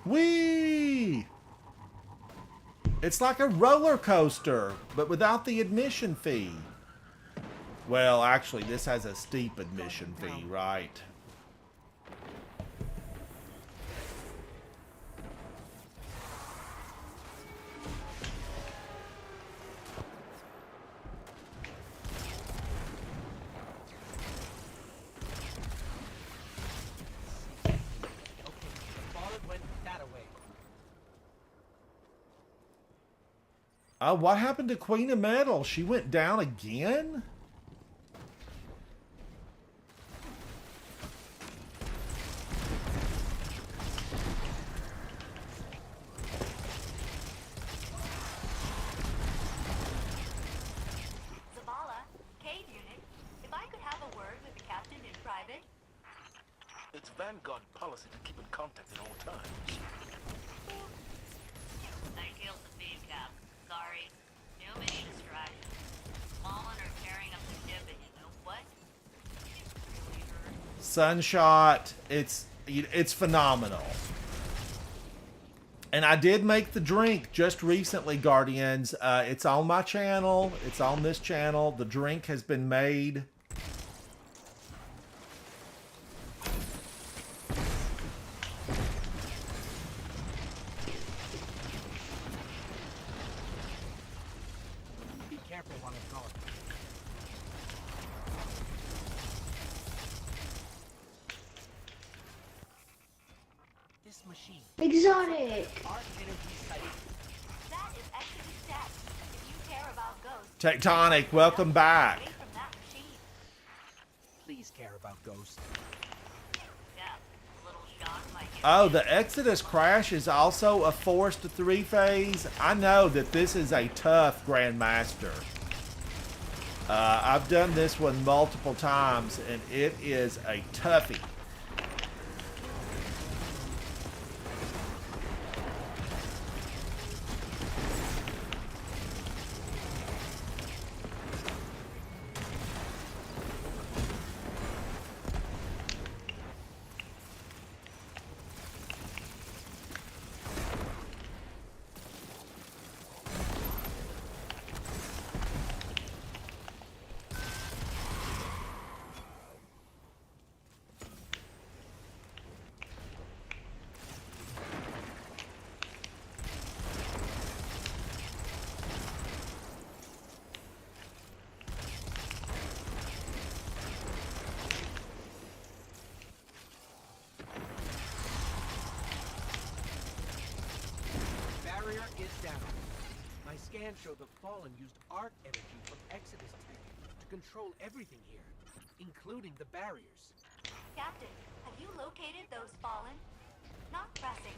Whee! It's like a roller coaster, but without the admission fee. Well, actually, this has a steep admission fee, right? Okay, the fallen went that away. What happened to Queen of Metal? She went down again? Zavala, Cave Unit, if I could have a word with the captain in private. It's Vanguard policy to keep in contact at all times. I killed the feed cap. Sorry. Too many distractions. Fallen are tearing up the ship, and you know what? It's really hurt. Sunshot. It's phenomenal. And I did make the drink just recently, Guardians. It's on my channel. It's on this channel. The drink has been made. Be careful while I'm gone. This machine. Exotic. Arc energy sighting. That is Exodus Tech. If you care about ghosts, Tectonic, welcome back. away from that machine. Please care about ghosts. Yeah, a little shock might get Oh, the Exodus crash is also a forced 3-phase. I know that this is a tough Grandmaster. I've done this one multiple times, and it is a toughie. Barrier is down. My scan showed the fallen used arc energy from Exodus Tech to control everything here, including the barriers. Captain, have you located those fallen? Not pressing,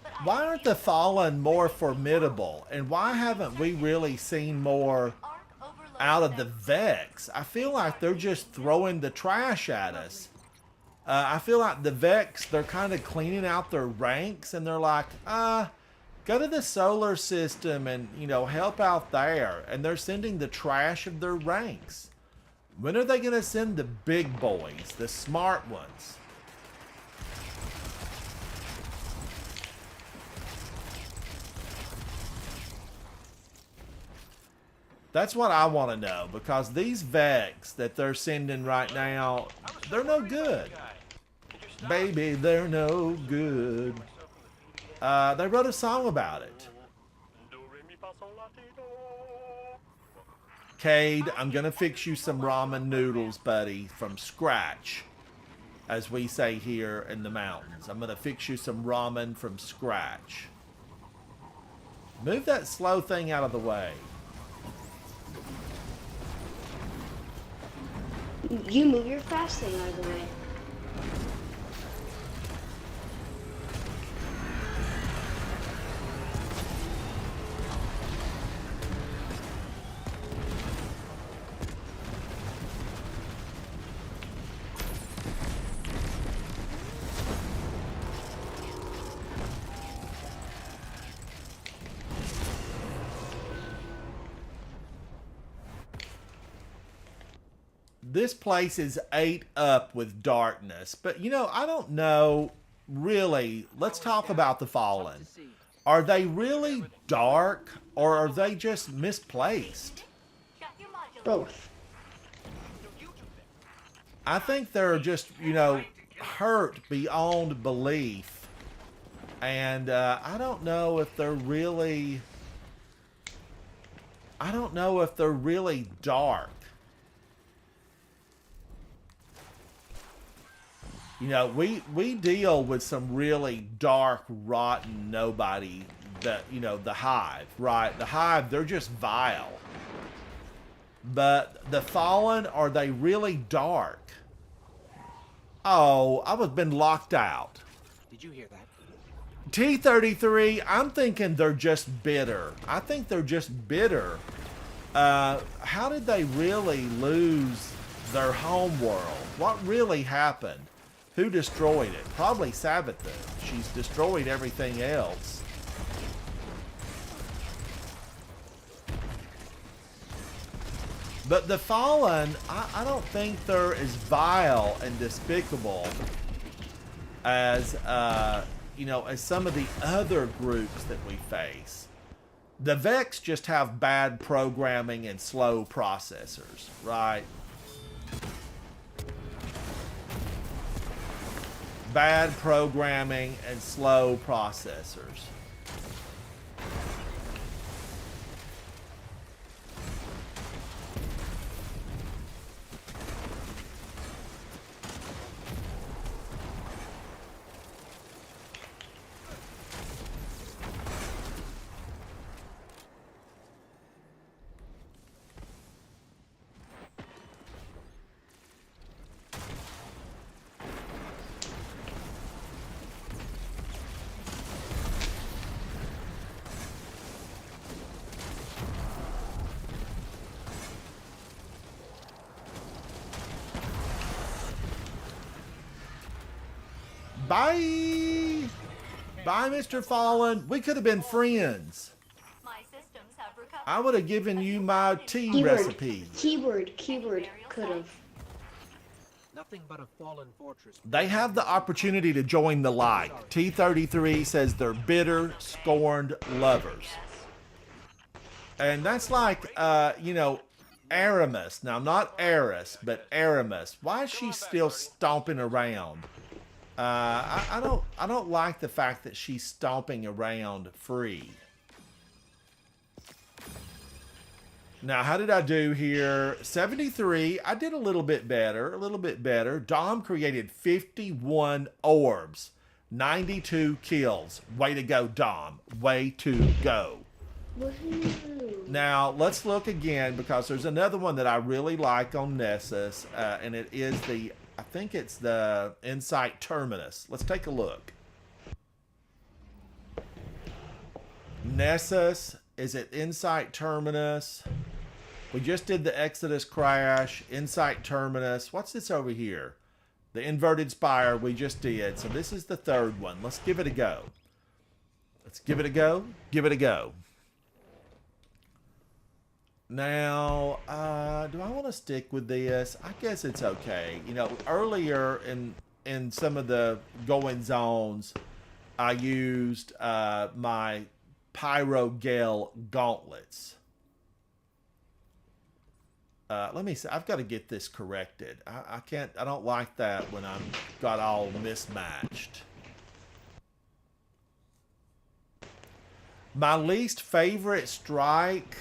but Why aren't the Fallen more formidable? And why haven't we really seen more Arc overload out of the them. Vex? I feel like they're just throwing the trash at us. I feel like the Vex, they're kind of cleaning out their ranks, and they're like, go to the solar system and, help out there. And they're sending the trash of their ranks. When are they going to send the big boys, the smart ones? That's what I want to know, because these Vex that they're sending right now, they're no good. Baby, they're no good. They wrote a song about it. Cade, I'm going to fix you some ramen noodles, buddy, from scratch, as we say here in the mountains. I'm going to fix you some ramen from scratch. Move that slow thing out of the way. You move your fast thing out of the way. This place is ate up with darkness, but I don't know really, let's talk about the Fallen. Are they really dark, or are they just misplaced? Shut your modulator. Both. I think they're just, hurt beyond belief. And I don't know if they're really... I don't know if they're really dark. We deal with some really dark, rotten nobody, the Hive, right? The Hive, they're just vile. But the Fallen, are they really dark? Oh, I was been locked out. Did you hear that? T-33, I'm thinking they're just bitter. I think they're just bitter. How did they really lose their home world? What really happened? Who destroyed it? Probably Sabbatha. She's destroyed everything else. But the Fallen, I don't think they're as vile and despicable as, as some of the other groups that we face. The Vex just have bad programming and slow processors, right? Bad programming and slow processors. Bye! Bye, Mr. Fallen. We could have been friends. My systems have recovered. I would have given you my tea recipe. Keyword, could have. Nothing but a fallen fortress. They have the opportunity to join the light. T-33 says they're bitter, scorned lovers. And that's like, Aramis. Now, not Eris, but Aramis. Why is she still stomping around? I don't like the fact that she's stomping around free. Now, how did I do here? 73. I did a little bit better. Dom created 51 orbs. 92 kills. Way to go, Dom. Way to go. Woohoo. Now, let's look again, because there's another one that I really like on Nessus, and it is I think it's the Insight Terminus. Let's take a look. Nessus, is it Insight Terminus? We just did the Exodus crash, Insight Terminus. What's this over here? The Inverted Spire we just did. So this is the third one. Let's give it a go. Let's give it a go. Give it a go. Now, do I want to stick with this? I guess it's okay. Earlier in some of the going zones, I used my Pyro Gale gauntlets. Let me see. I've got to get this corrected. I can't. I don't like that when I'm got all mismatched. My least favorite strike.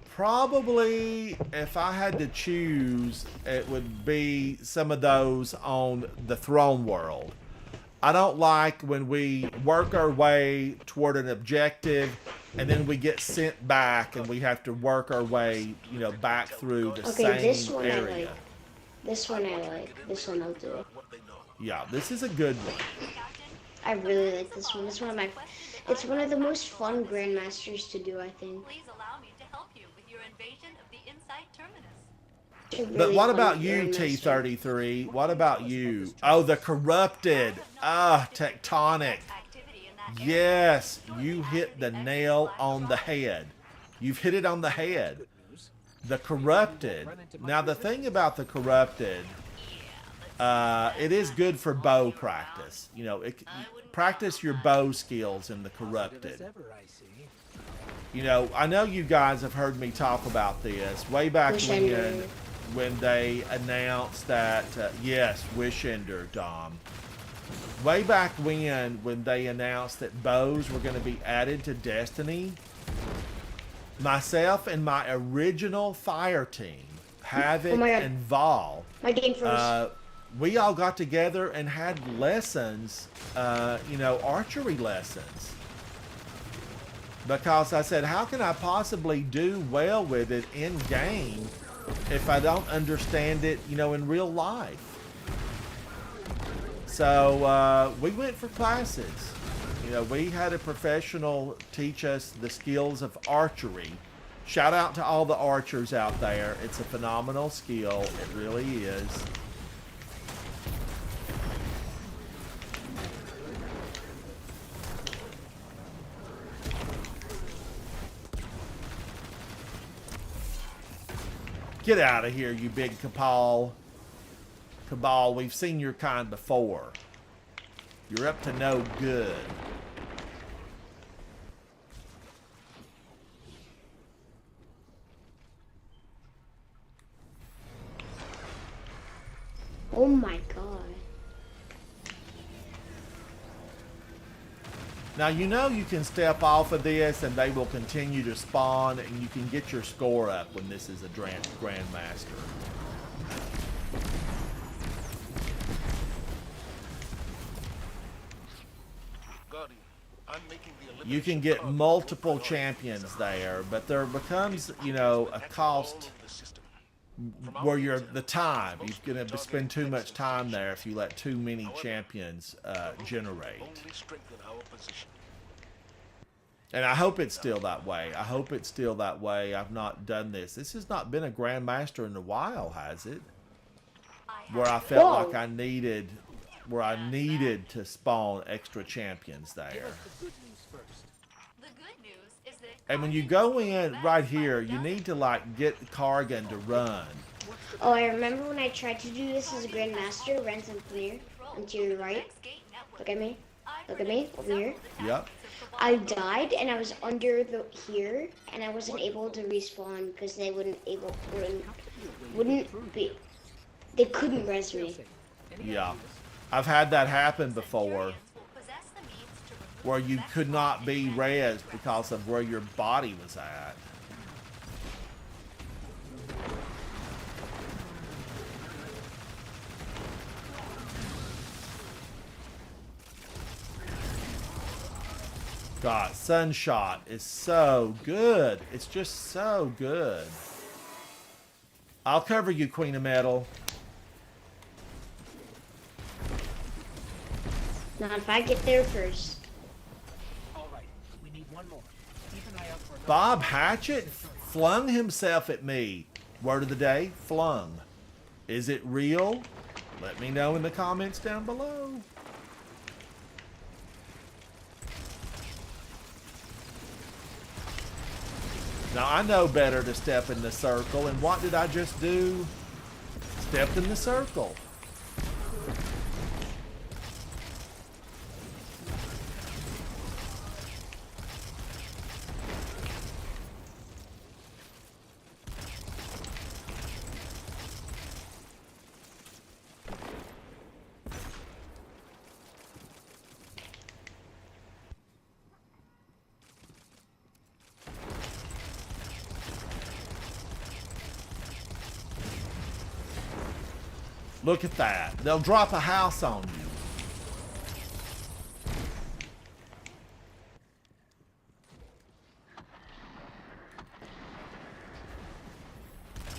Probably, if I had to choose, it would be some of those on the Throne World. I don't like when we work our way toward an objective and then we get sent back and we have to work our way, back through the this same one area. I like. This one I like. This one I'll do. Yeah, this is a good one. I really like this one. It's one of the most fun Grandmasters to do, I think. Please allow me to help you with your invasion of the Insight Terminus. It's a But really what fun about you, Grandmaster. T-33? What about you? Oh, the Corrupted. Tectonic. Activity in that area. Yes, you hit the nail on the head. You've hit it on the head. the corrupted. Now the thing about the corrupted, it is good for bow practice. You know, practice your bow skills in the corrupted. Ever, I see. You know, I know you guys have heard me talk about this way back when they announced that, yes, Wishender, Dom. Way back when they announced that bows were going to be added to Destiny, myself and my original fire team, Havoc and Vol, My game froze. we all got together and had lessons, you know, archery lessons. Because I said, how can I possibly do well with it in game if I don't understand it, you know, in real life? So we went for classes. You know, we had a professional teach us the skills of archery. Shout out to all the archers out there. It's a phenomenal skill. It really is. Get out of here, you big Cabal. Cabal, we've seen your kind before. You're up to no good. Oh my god. Now, you know you can step off of this and they will continue to spawn and you can get your score up when this is a Grandmaster. Guardian, I'm making the You can get multiple champions there, but there becomes, you know, a cost where you're the time. You're going to spend too much time there if you let too many champions generate. And I hope it's still that way. I hope it's still that way. I've not done this. This has not been a Grandmaster in a while, has it? Where I felt like I needed, to spawn extra champions there. The good news is that And when you go in right here, you need to like get Kargan to run. Oh, I remember when I tried to do this as a Grandmaster, Rent and Clear, and to your right. Look at me. Look at me, over here. Yep. I died and I was under here and I wasn't able to respawn because they they couldn't res me. Yeah. I've had that happen before where you could not be res because of where your body was at. God, Sunshot is so good. It's just so good. I'll cover you, Queen of Metal. Not if I get there first. All right, we need one more. Keep an eye out for another. Bob Hatchett flung himself at me. Word of the day, flung. Is it real? Let me know in the comments down below. Now, I know better to step in the circle, and what did I just do? Stepped in the circle. Look at that. They'll drop a house on you.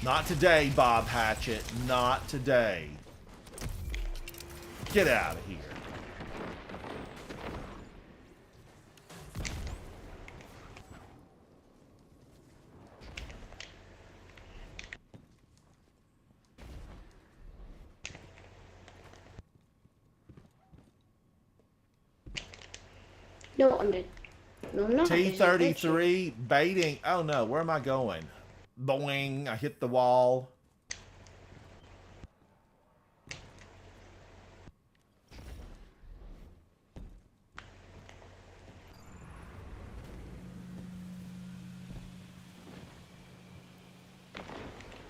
Not today, Bob Hatchett. Not today. Get out of here. No, I'm dead. No, I'm not. T33 baiting. Oh no, where am I going? Boing, I hit the wall.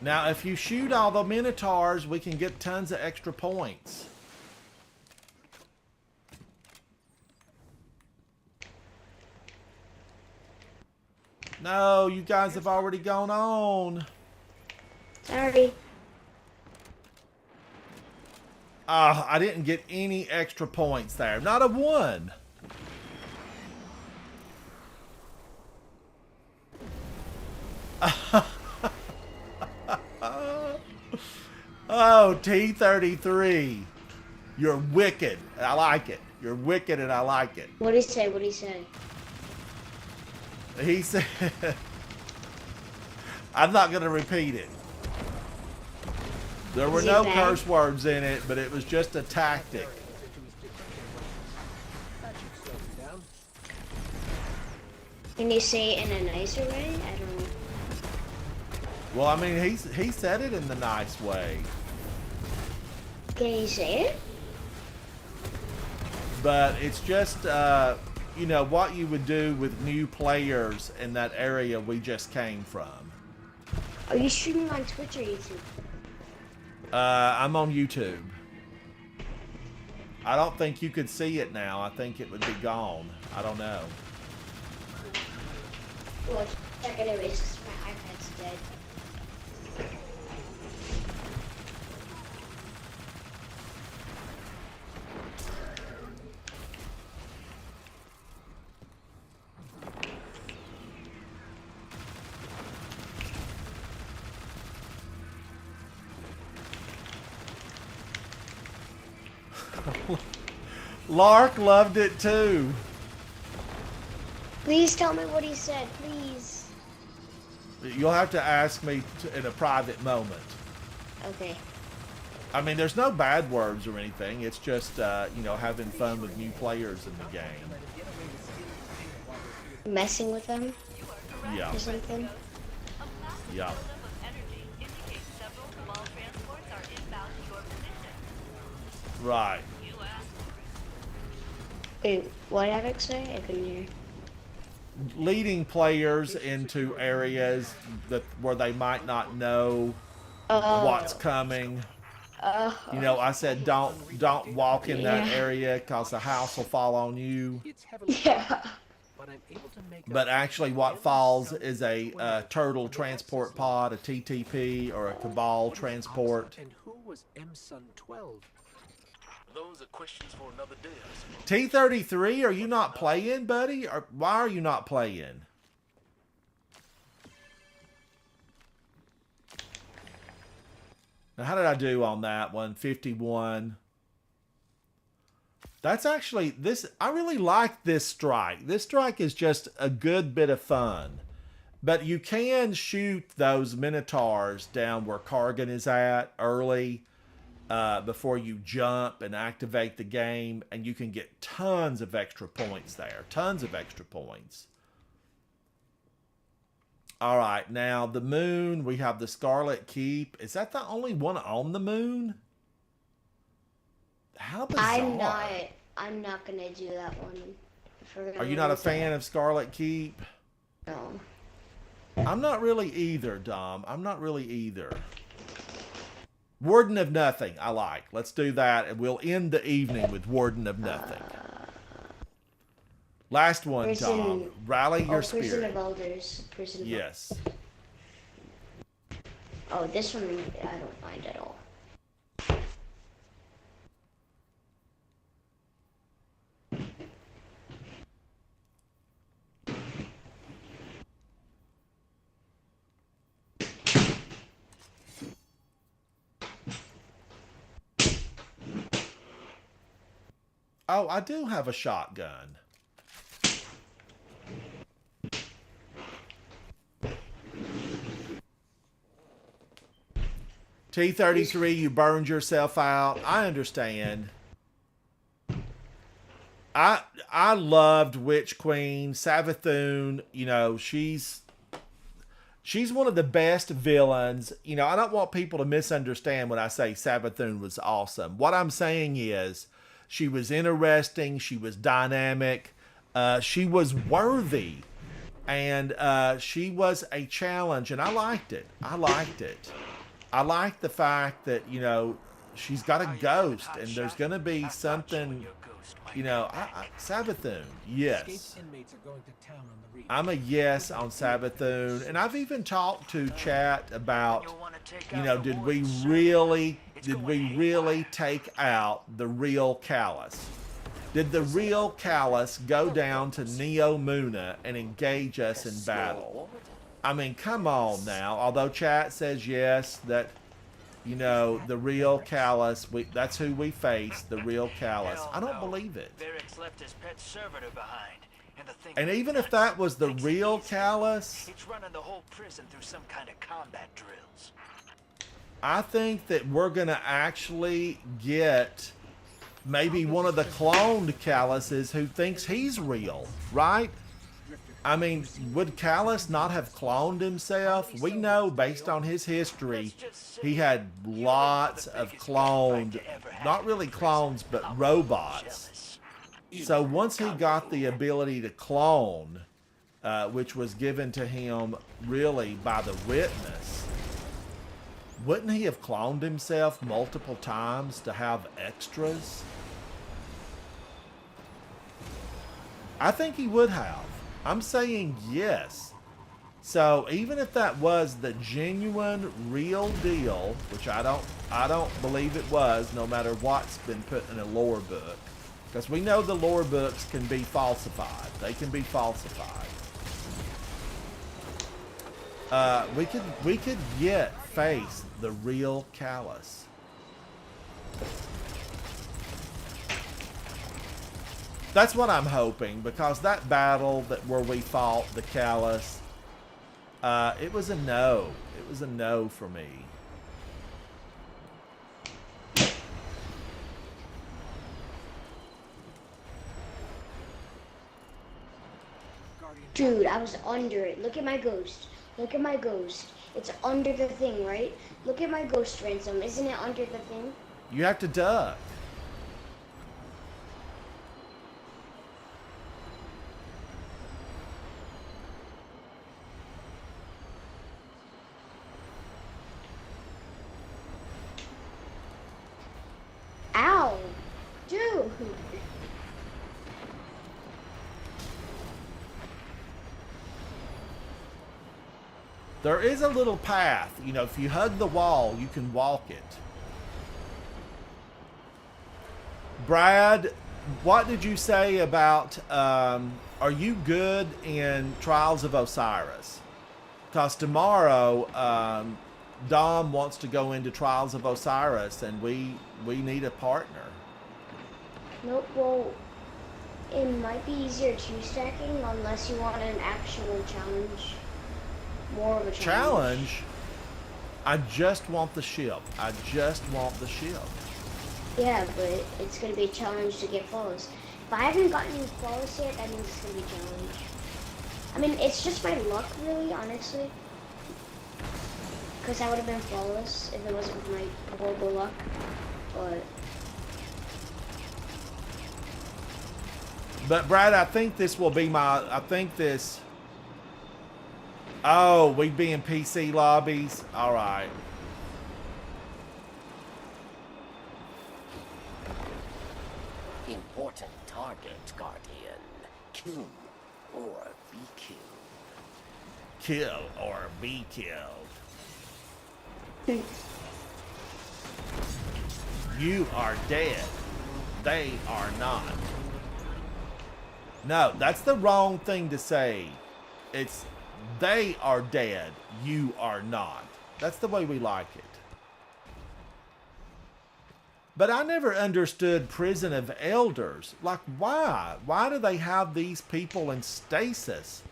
Now, if you shoot all the Minotaurs, we can get tons of extra points. No, you guys have already gone on. Sorry. Ah, I didn't get any extra points there. Not a one. Oh, T-33. You're wicked. I like it. You're wicked and I like it. What did he say? What did he say? He said... I'm not going to repeat it. There were Is it no bad? curse words in it, but it was just a tactic. That should slow him down. Can you say it in a nicer way? I don't know. Well, I mean, he said it in the nice way. Can you say it? But it's just, you know, what you would do with new players in that area we just came from. Are you streaming on Twitch or YouTube? I'm on YouTube. I don't think you could see it now. I think it would be gone. I don't know. Well, check it anyways, because my iPad's dead. Lark loved it too. Please tell me what he said, please. You'll have to ask me in a private moment. Okay. I mean, there's no bad words or anything. It's just, you know, having fun with new players in the game. Messing with them Yeah, or something? yeah. Buildup of energy indicates several Cabal transports are inbound to your position. Right. You asked for it. Wait, what did Alex say? I couldn't hear. Leading players into areas that where they might not know what's coming. You know, I said don't walk in that Yeah. area because the house will fall on you. It's heavily Yeah. but I'm able to make But actually, what falls is a turtle transport pod, a TTP, or a Cabal transport. And who was M-Sun 12? Those are questions for another day, I suppose. T-33, are you not playing, buddy? Or why are you not playing? Now, how did I do on that one? 51. That's actually this. I really like this strike. This strike is just a good bit of fun. But you can shoot those Minotaurs down where Kargan is at early before you jump and activate the game, and you can get tons of extra points there. Tons of extra points. All right, now the moon, we have the Scarlet Keep. Is that the only one on the moon? How bizarre. I'm not gonna do that one. If we're gonna Are you not a lose fan of Scarlet Keep? that. No. I'm not really either, Dom. I'm not really either. Warden of Nothing, I like. Let's do that, and we'll end the evening with Warden of Nothing. Last one, Dom. Rally your Prison spirit. of Elders. Prison of Yes. Oh, this one I don't mind at all. Oh, I do have a shotgun. T-33, you burned yourself out. I understand. I loved Witch Queen. Savathun, you know, she's She's one of the best villains. You know, I don't want people to misunderstand when I say Sabathun was awesome. What I'm saying is she was interesting. She was dynamic. She was worthy. And she was a challenge. And I liked it. I liked it. I like the fact that, you know, she's got a ghost. And there's going to be something, you know, Sabathun, yes. Escaped inmates are going to town on the reef. I'm a yes on Sabathun, and I've even talked to chat about, you know, did we really take out the real Callus? Did the real Callus go down to Neo Muna and engage us in battle? I mean, come on now. Although chat says yes, that, you know, the real Callus, that's who we face, the real Callus. I don't believe it. Varric's left his pet servitor behind. And even if that was the real Callus, It's running the whole prison through some kind of combat drills. I think that we're going to actually get maybe one of the cloned Calluses who thinks he's real, right? I mean, would Callus not have cloned himself? We know based on his history, he had lots of cloned, not really clones, but robots. So once he got the ability to clone, which was given to him really by the witness, wouldn't he have cloned himself multiple times to have extras? I think he would have. I'm saying yes. So even if that was the genuine, real deal, which I don't believe it was, no matter what's been put in a lore book, because we know the lore books can be falsified. They can be falsified. We could yet face the real Callus. That's what I'm hoping, because that battle where we fought the Callus, it was a no. It was a no for me. Dude, I was under it. Look at my ghost. Look at my ghost. It's under the thing, right? Look at my ghost, Ransom. Isn't it under the thing? You have to duck. Ow! Dude! There is a little path. You know, if you hug the wall, you can walk it. Brad, what did you say about, are you good in Trials of Osiris? Because tomorrow, Dom wants to go into Trials of Osiris, and we need a partner. Nope, well, it might be easier two-stacking unless you want an actual challenge. More of a challenge. I just want the ship. I just want the ship. Yeah, but it's going to be a challenge to get flawless. If I haven't gotten flawless yet, that means it's going to be a challenge. I mean, it's just my luck, really, honestly. Because I would have been flawless if it wasn't for my horrible luck. But Brad, I think this will be Oh, we'd be in PC lobbies? Alright. Important target, Guardian. Kill or be killed. Kill or be killed. You are dead. They are not. No, that's the wrong thing to say. It's they are dead. You are not. That's the way we like it. But I never understood Prison of Elders. Like, why? Why do they have these people in stasis?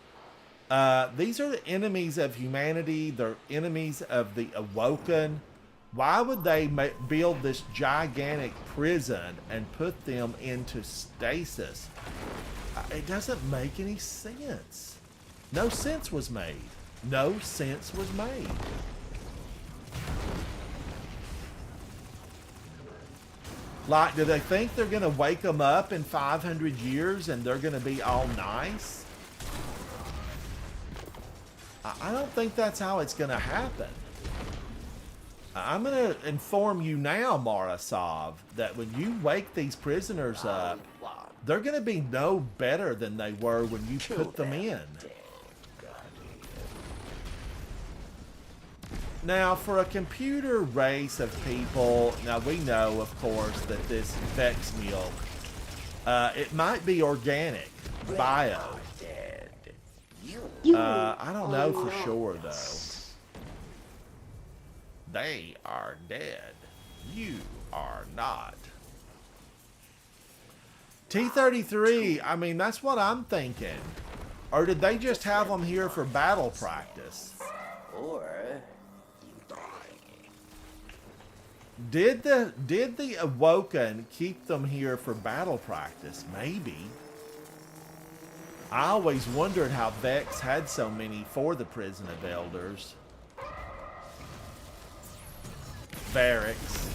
These are the enemies of humanity. They're enemies of the Awoken. Why would they build this gigantic prison and put them into stasis? It doesn't make any sense. No sense was made. No sense was made. Like, do they think they're going to wake them up in 500 years and they're going to be all nice? I don't think that's how it's going to happen. I'm going to inform you now, Marasov, that when you wake these prisoners up, they're going to be no better than they were when you put them in. Now, for a computer race of people, now we know, of course, that this Vex milk, it might be organic, bio. I don't know for sure, though. They are dead. You are not. T-33, I mean, that's what I'm thinking. Or did they just have them here for battle practice? Or Did the Awoken keep them here for battle practice? Maybe. I always wondered how Vex had so many for the Prison of Elders. Barracks.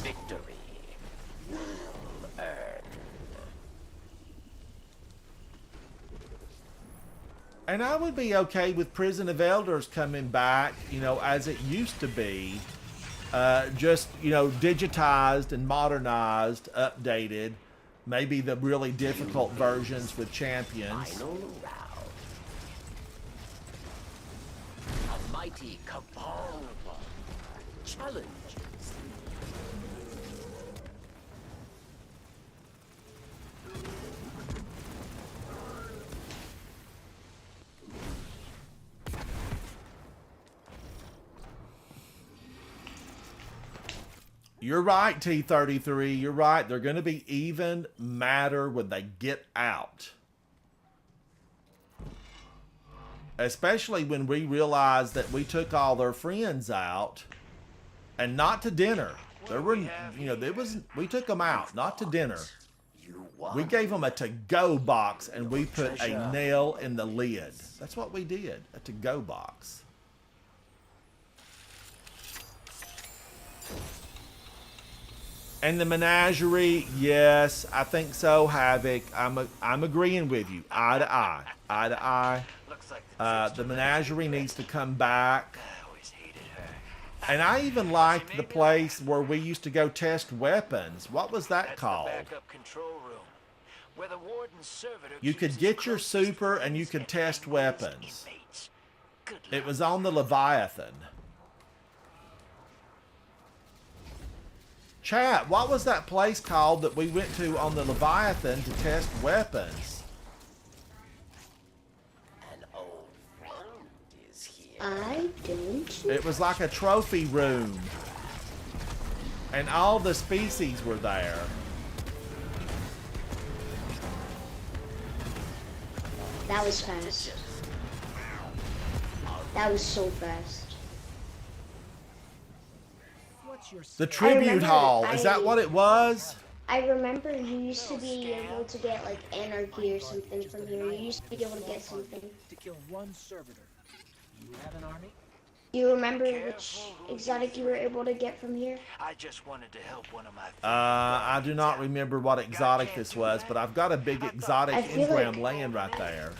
victory well earned. And I would be okay with Prison of Elders coming back, you know, as it used to be. Just, you know, digitized and modernized, updated. Maybe the really difficult versions with champions. Final round. A mighty cabal challenges. You're right, T-33. You're right. They're going to be even madder when they get out. Especially when we realize that we took all their friends out. And not to dinner. There were, you know, we took them out, not to dinner. We gave them a to-go box and we put a nail in the lid. That's what we did, a to-go box. And the menagerie, yes, I think so, Havoc. I'm agreeing with you, eye to eye, eye to eye. The menagerie needs to come back. And I even liked the place where we used to go test weapons. What was that called? You could get your super and you could test weapons. It was on the Leviathan. Chat, what was that place called that we went to on the Leviathan to test weapons? An old friend is here. I don't. It was like a trophy room. And all the species were there. That was fast. That was so fast. What's your The tribute remember hall. Is that what it was? I remember you used to be able to get like anarchy or something from here. You used to be able to get something. to kill one servitor? You have an army? Do you remember which exotic you were able to get from here? I just wanted to help one of my I do not remember what exotic this was, but I've got a big exotic I feel engram like- laying right there.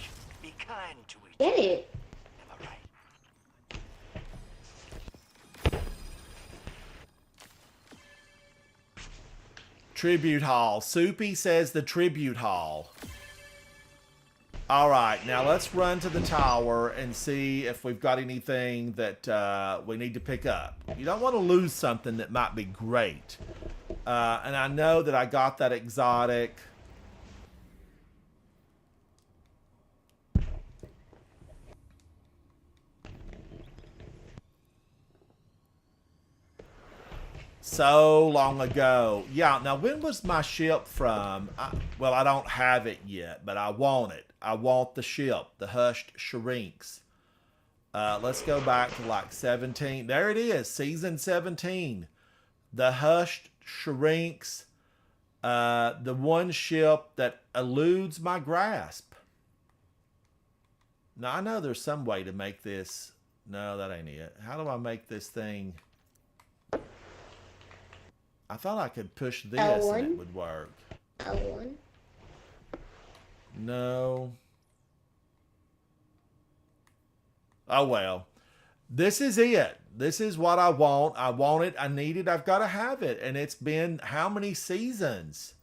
Be kind to each Get it. other, right? Tribute hall. Soupy says the tribute hall. All right, now let's run to the tower and see if we've got anything that we need to pick up. You don't want to lose something that might be great. And I know that I got that exotic. So long ago. Yeah, now when was my ship from? Well, I don't have it yet, but I want it. I want the ship, the Hushed Shrinks. Let's go back to like 17. There it is, season 17. The Hushed Shrinks. The one ship that eludes my grasp. Now, I know there's some way to make this. No, that ain't it. How do I make this thing? I thought I could push this L1? and it would work. L1? No. Oh, well. This is it. This is what I want. I want it. I need it. I've got to have it. And it's been how many seasons?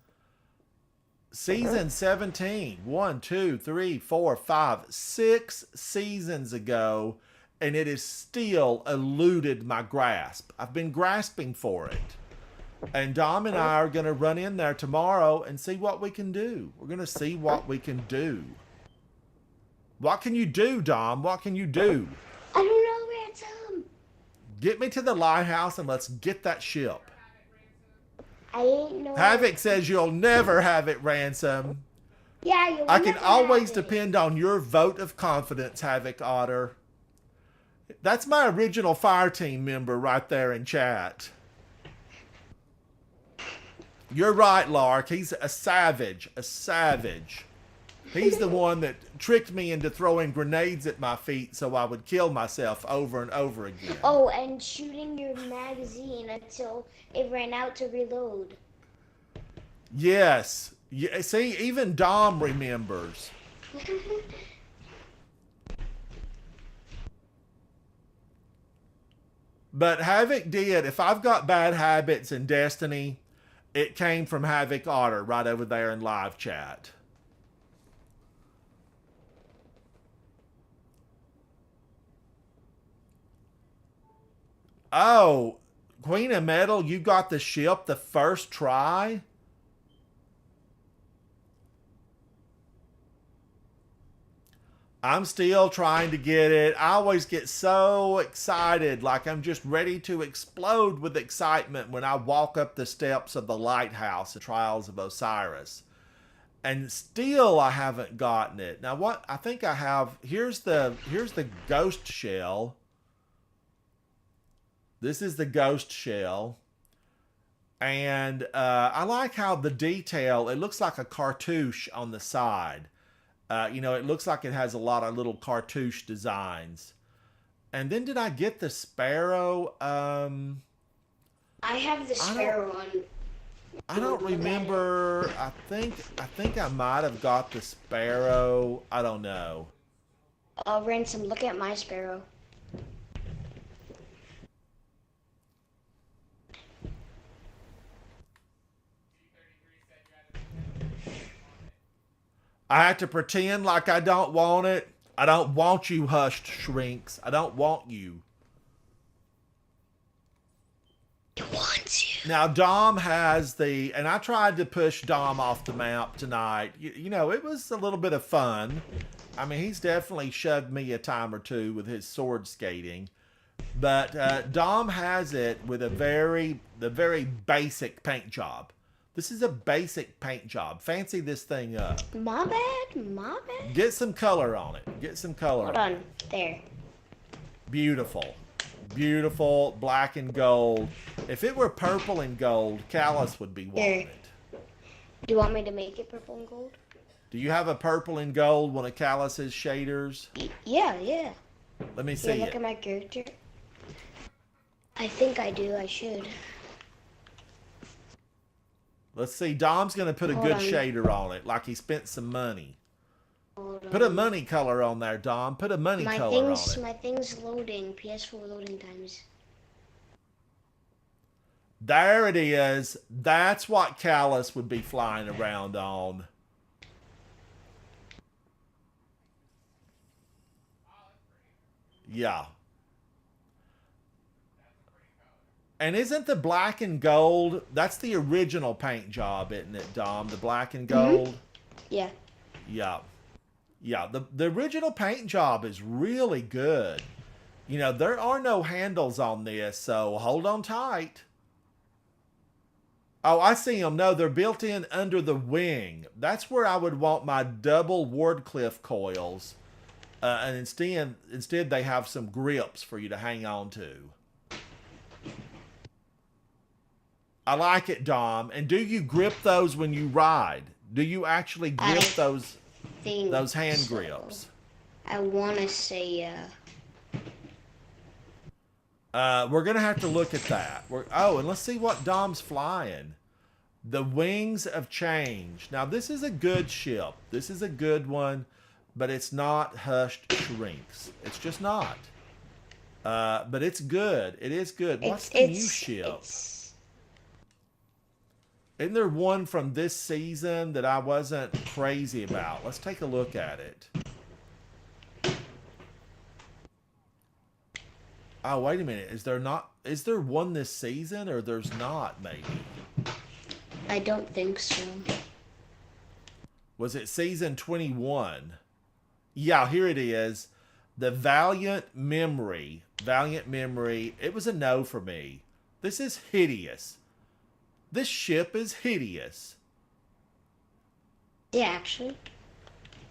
Season 17. 1, 2, 3, 4, 5, 6 seasons ago. And it has still eluded my grasp. I've been grasping for it. And Dom and I are going to run in there tomorrow and see what we can do. We're going to see what we can do. What can you do, Dom? What can you do? I don't know, Ransom. Get me to the lighthouse and let's get that ship. I ain't no. Havoc says you'll never have it, Ransom. Yeah, you. I can always depend on your vote of confidence, Havoc Otter. That's my original fire team member right there in chat. You're right, Lark. He's a savage. A savage. He's the one that tricked me into throwing grenades at my feet so I would kill myself over and over again. Oh, and shooting your magazine until it ran out to reload. Yes. Yeah, see, even Dom remembers. But Havoc did. If I've got bad habits in Destiny, it came from Havoc Otter right over there in live chat. Oh, Queen of Metal, you got the ship the first try? I'm still trying to get it. I always get so excited, like I'm just ready to explode with excitement when I walk up the steps of the lighthouse, the Trials of Osiris. And still I haven't gotten it. Now what I think I have, here's the ghost shell. This is the ghost shell. And I like how the detail, it looks like a cartouche on the side. You know, it looks like it has a lot of little cartouche designs. And then did I get the sparrow? I have the sparrow on. I don't remember. I think I might have got the sparrow. I don't know. Ransom, look at my sparrow. I have to pretend like I don't want it. I don't want you, Hushed Shrinks. I don't want you. He wants you. Now, Dom has the... And I tried to push Dom off the map tonight. You know, it was a little bit of fun. I mean, he's definitely shoved me a time or two with his sword skating. But Dom has it with the very basic paint job. This is a basic paint job. Fancy this thing up. My bad. My bad. Get some color on it. Get some color Hold on. There. Beautiful. Beautiful black and gold. If it were purple and gold, Callus would be wanting it. Do you want me to make it purple and gold? Do you have a purple and gold one of Callus's shaders? Yeah, yeah. Let me Yeah, see look it. at my character. I think I do. I should. Let's see. Dom's going to put a Hold good on. shader on it, like he spent some money. Hold Put a on. money color on there, Dom. Put a money My color thing's on it. my thing's loading. PS4 loading times. There it is. That's what Callus would be flying around on. Yeah. And isn't the black and gold, that's the original paint job, isn't it, Dom? The black and gold? Yeah. Yeah. Yeah, the original paint job is really good. You know, there are no handles on this, so hold on tight. Oh, I see them. No, they're built in under the wing. That's where I would want my double Wardcliff coils. And instead they have some grips for you to hang on to. I like it, Dom. And do you grip those when you ride? Do you actually grip those hand so. grips? I want to say, We're going to have to look at that. And let's see what Dom's flying. The Wings of Change. Now, this is a good ship. This is a good one, but it's not Hushed Shrinks. It's just not. But it's good. It is good. What's the new ship? Isn't there one from this season that I wasn't crazy about? Let's take a look at it. Oh, wait a minute. Is there one this season, or there's not, maybe? I don't think so. Was it season 21? Yeah, here it is. The Valiant Memory. Valiant Memory. It was a no for me. This is hideous. This ship is hideous. Yeah, actually.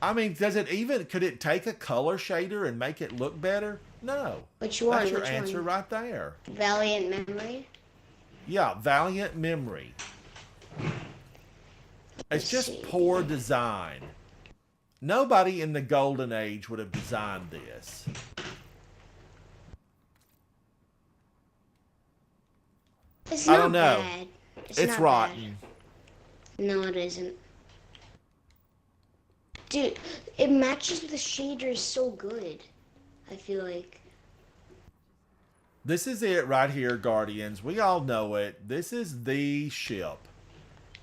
I mean, could it take a color shader and make it look better? No. Which one? That's your Which answer one? right there. Valiant Memory? Yeah, Valiant Memory. It's just poor design. Nobody in the Golden Age would have designed this. It's I not don't know. bad. It's not rotten. Bad. No, it isn't. Dude, it matches the shaders so good. I feel like. This is it right here, Guardians. We all know it. This is the ship.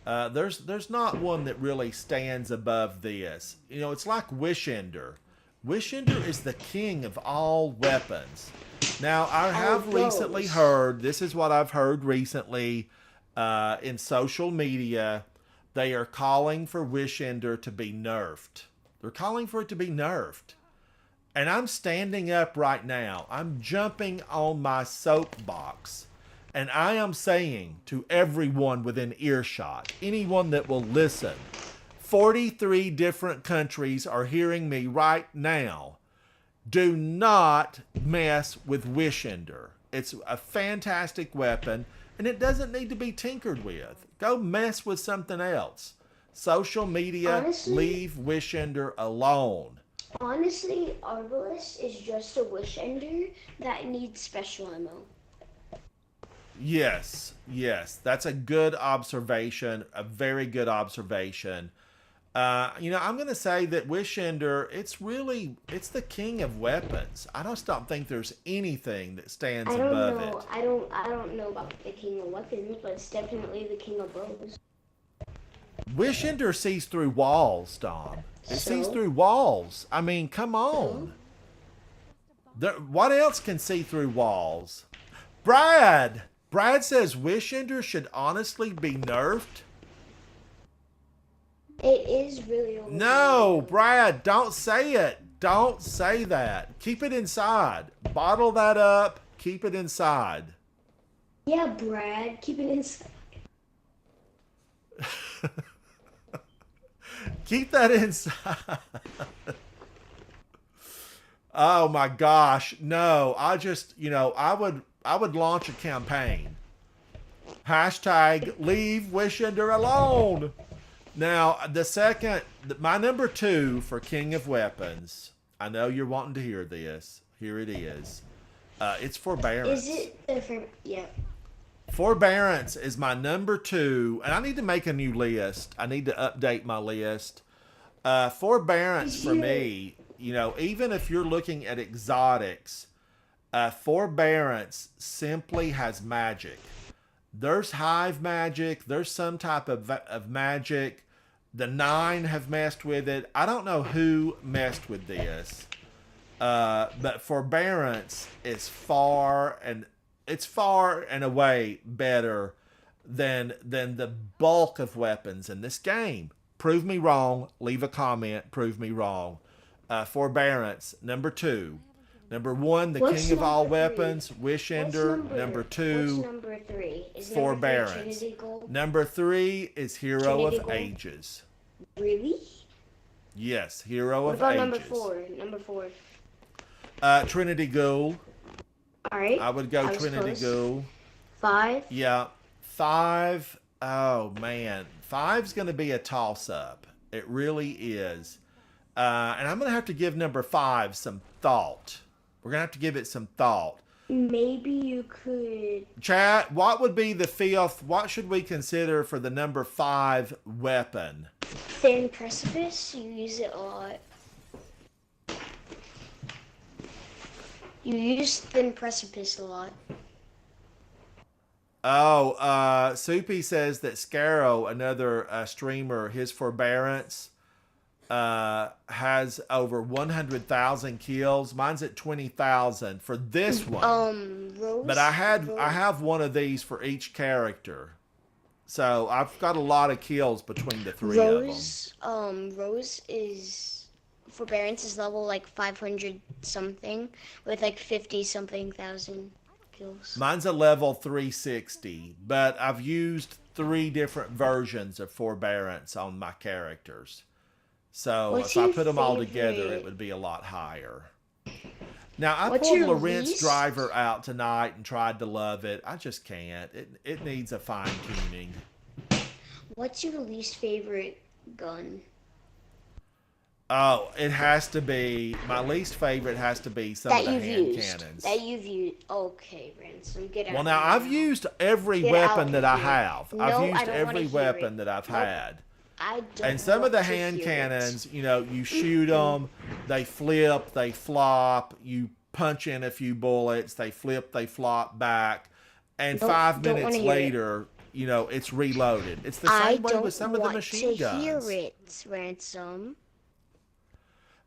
There's not one that really stands above this. You know, it's like Wishender. Wishender is the king of all weapons. Now, I have recently heard, this is what I've heard recently in social media, they are calling for Wishender to be nerfed. They're calling for it to be nerfed. And I'm standing up right now. I'm jumping on my soapbox. And I am saying to everyone within earshot, anyone that will listen, 43 different countries are hearing me right now. Do not mess with Wishender. It's a fantastic weapon, and it doesn't need to be tinkered with. Go mess with something else. Social media, honestly, leave Wishender alone. Honestly, Arbalest is just a Wishender that needs special ammo. Yes, that's a good observation, a very good observation. You know, I'm going to say that Wishender, it's the king of weapons. I just don't think there's anything that stands above it. I don't know about the king of weapons, but it's definitely the king of bows. Wishender sees through walls, Dom. It sees through walls. I mean, come on. What else can see through walls? Brad says Wishender should honestly be nerfed. It is really overpowered. No, Brad, don't say it. Don't say that. Keep it inside. Bottle that up. Keep it inside. Yeah, Brad, keep it inside. Keep that inside. Oh my gosh. No, I would launch a campaign. Hashtag leave Wishender alone. Now, my number 2 for King of Weapons, I know you're wanting to hear this. Here it is. It's Forbearance. Is it yeah. Forbearance is my number 2, and I need to make a new list. I need to update my list. Forbearance for me, you know, even if you're looking at exotics, Forbearance simply has magic. There's Hive magic. There's some type of magic. The 9 have messed with it. I don't know who messed with this. But Forbearance is far and away better than the bulk of weapons in this game. Prove me wrong. Leave a comment. Prove me wrong. Forbearance, number 2. Number 1, the What's king of all number 3? weapons, Wish Ender. Number What's 2, number 3? Is number 3 Forbearance. Trinity Gold? Number 3 is Hero Trinity of Gold? Ages. Really? Yes, Hero What of about Ages. number 4? Number 4. Trinity Ghoul. Alright. I would go was Trinity close. Ghoul. 5. Yeah. 5. Oh, man. 5's going to be a toss-up. It really is. And I'm going to have to give number 5 some thought. We're going to have to give it some thought. Maybe you could... Chat, what would be the 5th? What should we consider for the number 5 weapon? Thin Precipice. You use it a lot. You use Thin Precipice a lot. Oh, Soupy says that Scarrow, another streamer, his Forbearance has over 100,000 kills. Mine's at 20,000 for this one. Rose. But I have one of these for each character, so I've got a lot of kills between the 3 of them. Rose is Forbearance is level like 500 something with like 50 something thousand kills. Mine's a level 360, but I've used 3 different versions of Forbearance on my characters. So What's if I your put them all together, favorite- it would be a lot higher. Now, I What's pulled your Lorentz least- Driver out tonight and tried to love it. I just can't. It needs a fine-tuning. What's your least favorite gun? Oh, it has to be, my least favorite has to be some of the hand cannons. That you've used. Okay, Ransom, get out. Well, now, I've used every Get weapon out that I here. have. No, I've I used don't wanna every hear weapon it. that I've Nope. had. I don't And some of the want to hand hear cannons, you know, you shoot them, they flip, they flop, you punch in a few bullets, they flip, they flop back, and Nope, 5 don't minutes wanna hear it. later, you know, it's reloaded. It's the I same way don't with some of the want machine to guns. hear it, Ransom.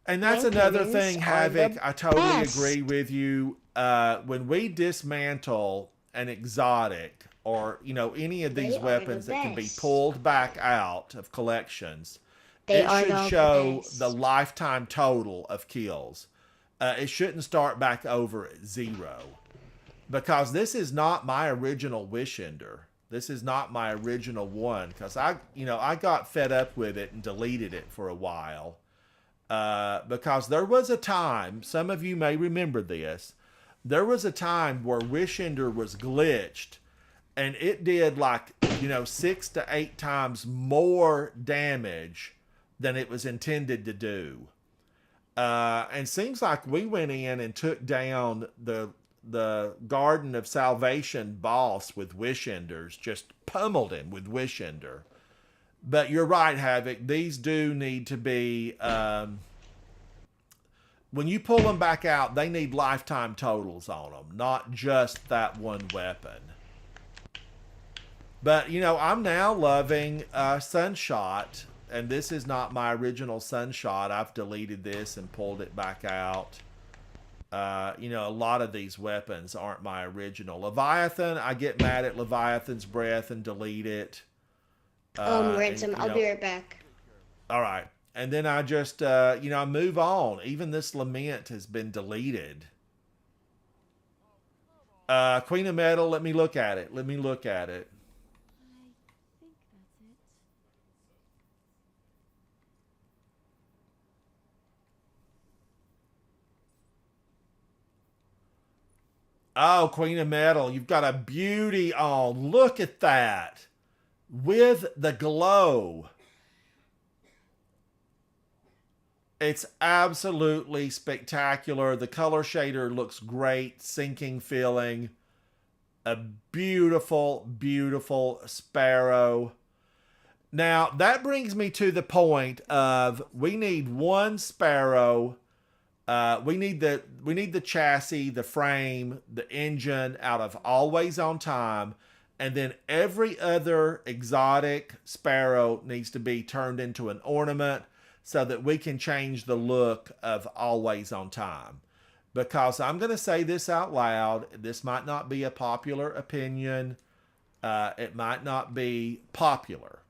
And that's Hand another cannons thing, are Havoc. the I totally best. agree with you. When we dismantle an exotic or, you know, any of these They are the weapons that can be best. pulled back out of collections, They it are should the show best. the lifetime total of kills. It shouldn't start back over at 0. Because this is not my original Wish Ender. This is not my original one. Because I got fed up with it and deleted it for a while. Because there was a time, some of you may remember this, there was a time where Wish Ender was glitched and it did 6 to 8 times more damage than it was intended to do. And seems like we went in and took down the Garden of Salvation boss with Wish Enders, just pummeled him with Wish Ender. But you're right, Havoc. These do need to be, when you pull them back out, they need lifetime totals on them, not just that one weapon. But, you know, I'm now loving Sunshot, and this is not my original Sunshot. I've deleted this and pulled it back out. You know, a lot of these weapons aren't my original. Leviathan, I get mad at Leviathan's breath and delete it. Ransom, and, I'll be right back. All right. And then I just, I move on. Even this Lament has been deleted. Queen of Metal, let me look at it. Let me look at it. Oh, Queen of Metal, you've got a beauty on. Look at that. With the glow. It's absolutely spectacular. The color shader looks great. Sinking feeling. A beautiful, beautiful sparrow. Now, that brings me to the point of we need one sparrow. We need the chassis, the frame, the engine out of Always on Time. And then every other exotic sparrow needs to be turned into an ornament so that we can change the look of Always on Time. Because I'm going to say this out loud. This might not be a popular opinion. It might not be popular.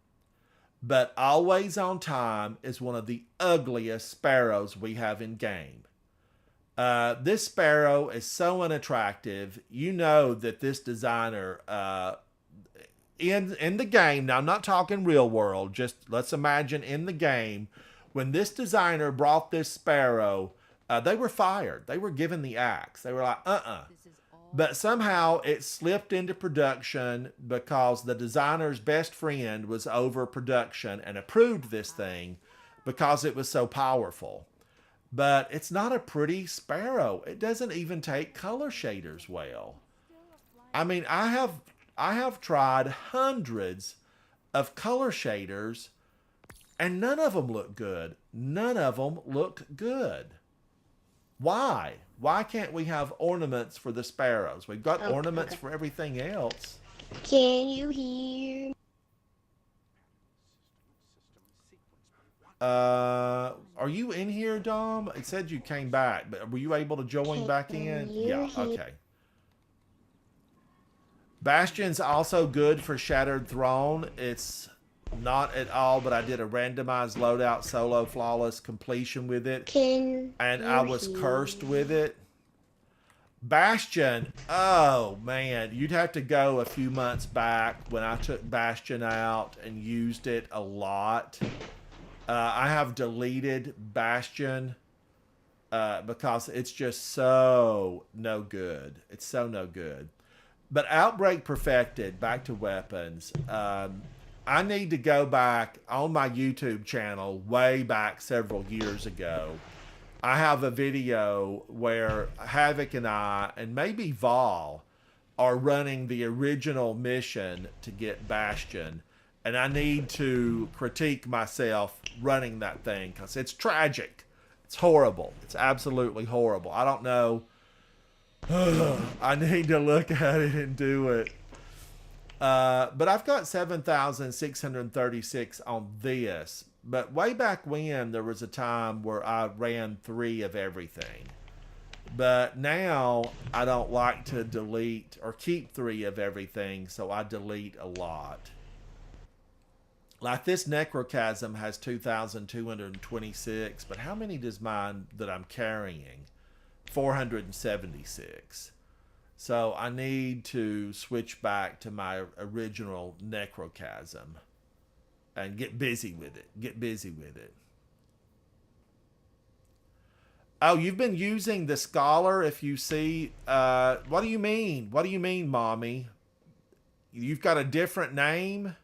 But Always on Time is one of the ugliest sparrows we have in game. This sparrow is so unattractive. You know that this designer in the game, now I'm not talking real world, just let's imagine in the game, when this designer brought this sparrow, they were fired. They were given the axe. They were like, But somehow it slipped into production because the designer's best friend was over production and approved this thing because it was so powerful. But it's not a pretty sparrow. It doesn't even take color shaders well. I mean, I have tried hundreds of color shaders and none of them look good. None of them look good. Why? Why can't we have ornaments for the sparrows? We've got ornaments for everything else. Can you hear? Are you in here, Dom? It said you came back, but were you able to join back in? Yeah, okay. Bastion's also good for Shattered Throne. It's not at all, but I did a randomized loadout solo flawless completion with it. And I was cursed with it. Bastion, oh man, you'd have to go a few months back when I took Bastion out and used it a lot. I have deleted Bastion because it's just so no good. It's so no good. But Outbreak Perfected, back to weapons. I need to go back on my YouTube channel way back several years ago. I have a video where Havoc and I, and maybe Vol, are running the original mission to get Bastion. And I need to critique myself running that thing because it's tragic. It's horrible. It's absolutely horrible. I don't know. I need to look at it and do it. But I've got 7,636 on this. But way back when, there was a time where I ran 3 of everything. But now, I don't like to delete or keep 3 of everything, so I delete a lot. Like this Necrochasm has 2,226, but how many does mine that I'm carrying? 476. So I need to switch back to my original Necrochasm and get busy with it. Get busy with it. Oh, you've been using the Scholar. If you see, what do you mean? What do you mean, Mommy? You've got a different name?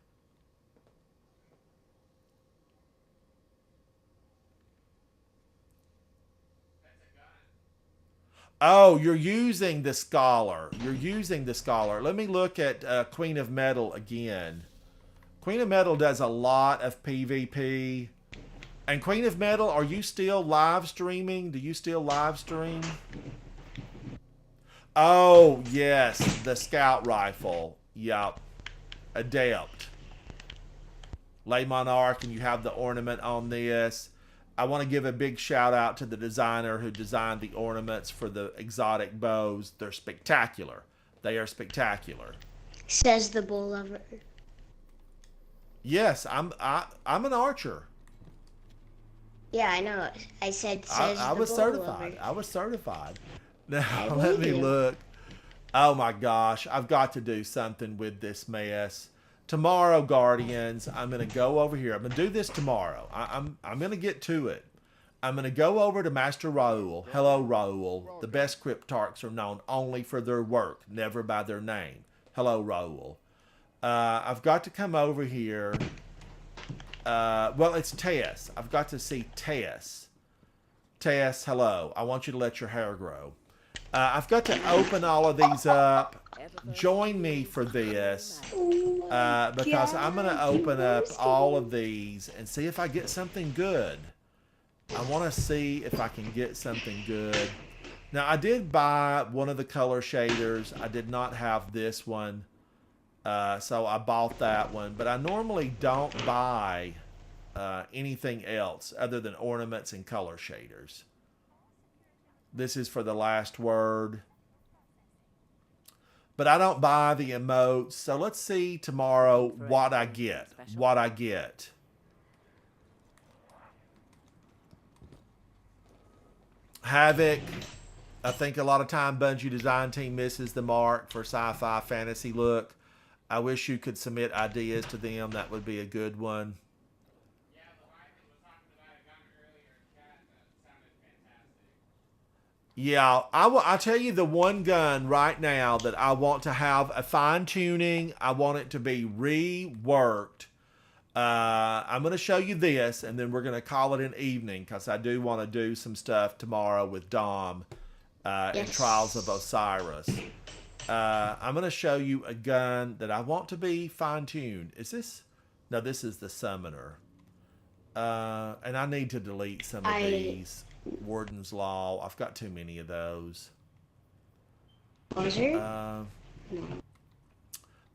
Oh, you're using the Scholar. You're using the Scholar. Let me look at Queen of Metal again. Queen of Metal does a lot of PvP. And Queen of Metal, are you still live streaming? Do you still live stream? Oh, yes. The Scout Rifle. Yup. Adept. Lay Monarch, and you have the ornament on this. I want to give a big shout out to the designer who designed the ornaments for the exotic bows. They're spectacular. They are spectacular. Says the bull lover. Yes, I'm an archer. Yeah, I know. I said says I the was bull certified. lover. I was certified. Now let me look. Oh my gosh, I've got to do something with this mess. Tomorrow, Guardians, I'm going to go over here. I'm going to do this tomorrow. I'm going to get to it. I'm going to go over to Master Raoul. Hello, Raoul. The best cryptarchs are known only for their work, never by their name. Hello, Raoul. I've got to come over here. Well, it's Tess. I've got to see Tess. Tess, hello. I want you to let your hair grow. I've got to open all of these up. Join me for this because I'm going to open up all of these and see if I get something good. I want to see if I can get something good. Now, I did buy one of the color shaders. I did not have this one, so I bought that one. But I normally don't buy anything else other than ornaments and color shaders. This is for the last word. But I don't buy the emotes. So let's see tomorrow what I get. What I get. Havoc. I think a lot of time Bungie design team misses the mark for sci-fi fantasy look. I wish you could submit ideas to them. That would be a good one. Yeah, I'll tell you the one gun right now that I want to have a fine tuning. I want it to be reworked. I'm going to show you this, and then we're going to call it an evening because I do want to do some stuff tomorrow with Dom in Trials of Osiris. I'm going to show you a gun that I want to be fine tuned. Is this? No, this is the Summoner. And I need to delete some of these. Warden's Law. I've got too many of those. No.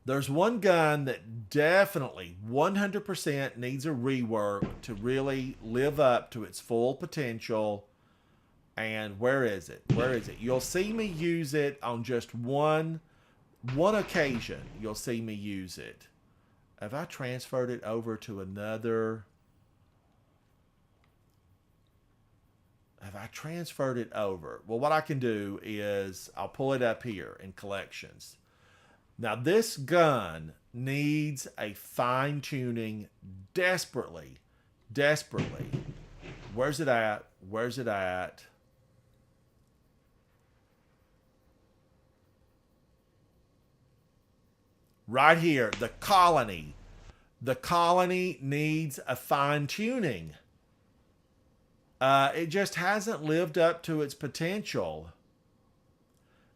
There's one gun that definitely 100% needs a rework to really live up to its full potential. And where is it? Where is it? You'll see me use it on just one occasion. You'll see me use it. Have I transferred it over to another? Have I transferred it over? Well, what I can do is I'll pull it up here in collections. Now, this gun needs a fine-tuning desperately. Desperately. Where's it at? Where's it at? Right here, the Colony. The Colony needs a fine-tuning. It just hasn't lived up to its potential.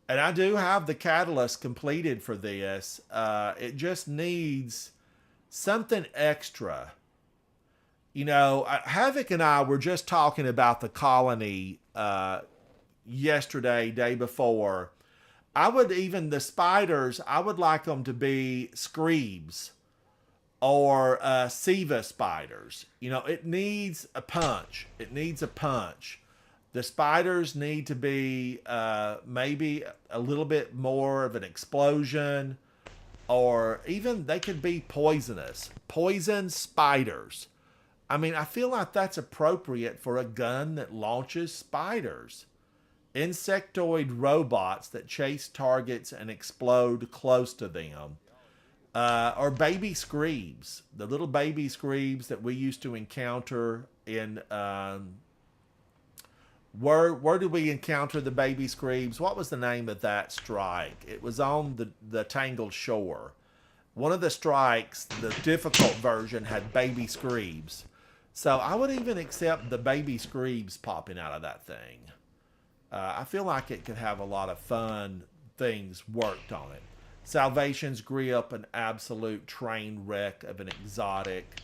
And I do have the catalyst completed for this. It just needs something extra. You know, Havoc and I were just talking about the Colony yesterday, day before. The spiders, I would like them to be Screebs or Siva spiders. You know, it needs a punch. It needs a punch. The spiders need to be maybe a little bit more of an explosion, or even they could be poisonous. Poison spiders. I mean, I feel like that's appropriate for a gun that launches spiders. Insectoid robots that chase targets and explode close to them. Or baby Screebs. The little baby Screebs that we used to encounter in... Where did we encounter the baby Screebs? What was the name of that strike? It was on the Tangled Shore. One of the strikes, the difficult version, had baby Screebs. So I would even accept the baby Screebs popping out of that thing. I feel like it could have a lot of fun things worked on it. Salvation's Grip, an absolute train wreck of an exotic.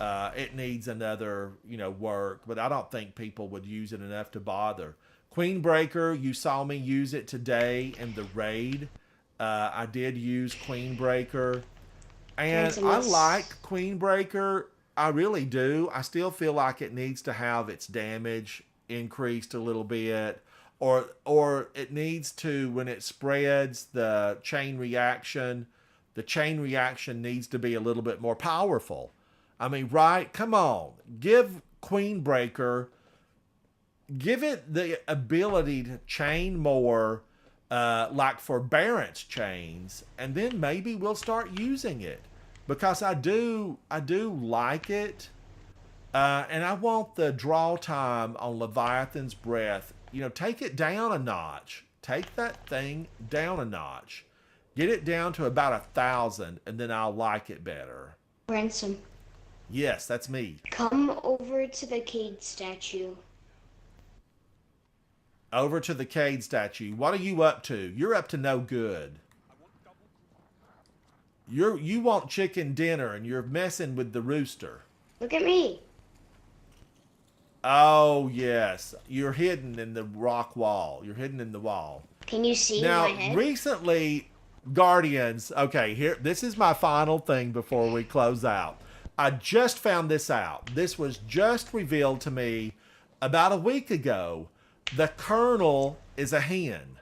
It needs another, work, but I don't think people would use it enough to bother. Queenbreaker, you saw me use it today in the raid. I did use Queenbreaker, and I like Queenbreaker. I really do. I still feel like it needs to have its damage increased a little bit, or it needs to, when it spreads the chain reaction needs to be a little bit more powerful. I mean, right? Come on. Give Queenbreaker, give it the ability to chain more, like forbearance chains, and then maybe we'll start using it. Because I do like it. And I want the draw time on Leviathan's Breath. Take it down a notch. Take that thing down a notch. Get it down to about 1,000, and then I'll like it better. Ransom. Yes, that's me. Come over to the Cade statue. Over to the Cade statue. What are you up to? You're up to no good. You want chicken dinner, and you're messing with the rooster. Look at me. Oh, yes. You're hidden in the rock wall. You're hidden in the wall. Can you see now, my head? Recently, Guardians... Okay, here. This is my final thing before we close out. I just found this out. This was just revealed to me about a week ago. The Colonel is a hen.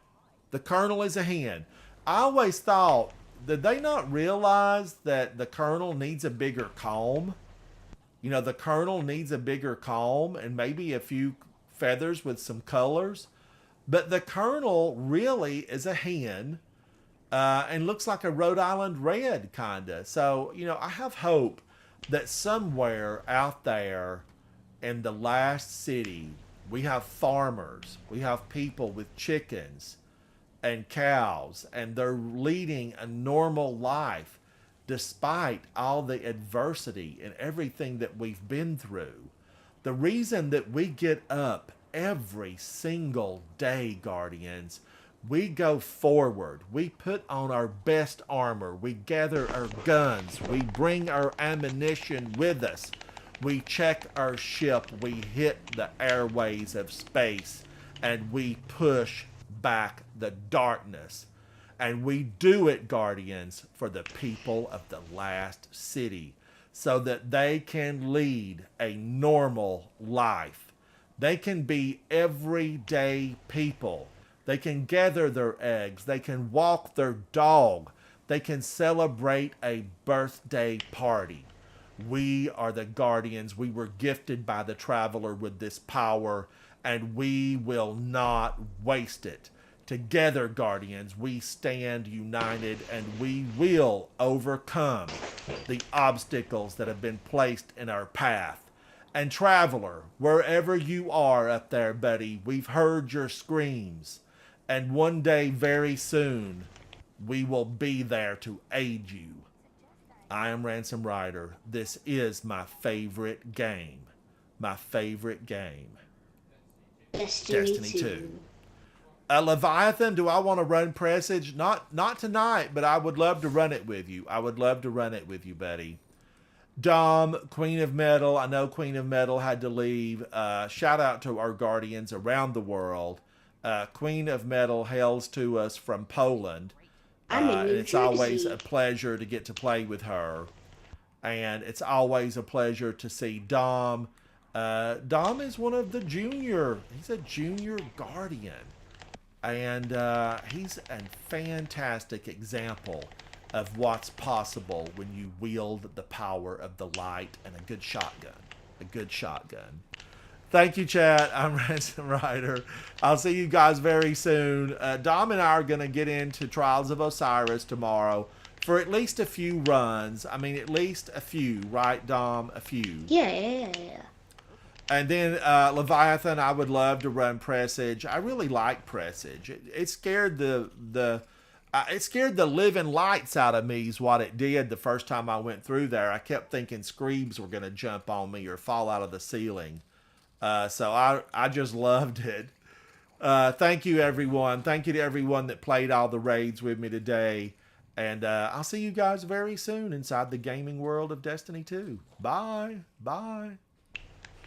The Colonel is a hen. I always thought... Did they not realize that the Colonel needs a bigger comb? The Colonel needs a bigger comb and maybe a few feathers with some colors. But the Colonel really is a hen, and looks like a Rhode Island Red, kind of. So, I have hope that somewhere out there in the last city, we have farmers, we have people with chickens and cows, and they're leading a normal life despite all the adversity and everything that we've been through. The reason that we get up every single day, Guardians, we go forward. We put on our best armor. We gather our guns. We bring our ammunition with us. We check our ship. We hit the airways of space. And we push back the darkness. And we do it, Guardians, for the people of the last city, so that they can lead a normal life. They can be everyday people. They can gather their eggs. They can walk their dog. They can celebrate a birthday party. We are the Guardians. We were gifted by the Traveler with this power, and we will not waste it. Together, Guardians, we stand united, and we will overcome the obstacles that have been placed in our path. And Traveler, wherever you are up there, buddy, we've heard your screams. And one day, very soon, we will be there to aid you. I am Ransom Rider. This is my favorite game. My favorite game. Destiny 2. Leviathan, do I want to run Presage? Not tonight, but I would love to run it with you. I would love to run it with you, buddy. Dom, Queen of Metal. I know Queen of Metal had to leave. Shout out to our Guardians around the world. Queen of Metal hails to us from Poland. I'm in New It's always Jersey. a pleasure to get to play with her. And it's always a pleasure to see Dom. Dom is one of the he's a junior Guardian. And he's a fantastic example of what's possible when you wield the power of the light and a good shotgun. A good shotgun. Thank you, chat. I'm Ransom Rider. I'll see you guys very soon. Dom and I are going to get into Trials of Osiris tomorrow for at least a few runs. I mean, at least a few, right, Dom? A few. Yeah. And then Leviathan, I would love to run Presage. I really like Presage. It scared it scared the living lights out of me is what it did the first time I went through there. I kept thinking Screebs were going to jump on me or fall out of the ceiling. So I just loved it. Thank you, everyone. Thank you to everyone that played all the raids with me today. And I'll see you guys very soon inside the gaming world of Destiny 2. Bye. Bye.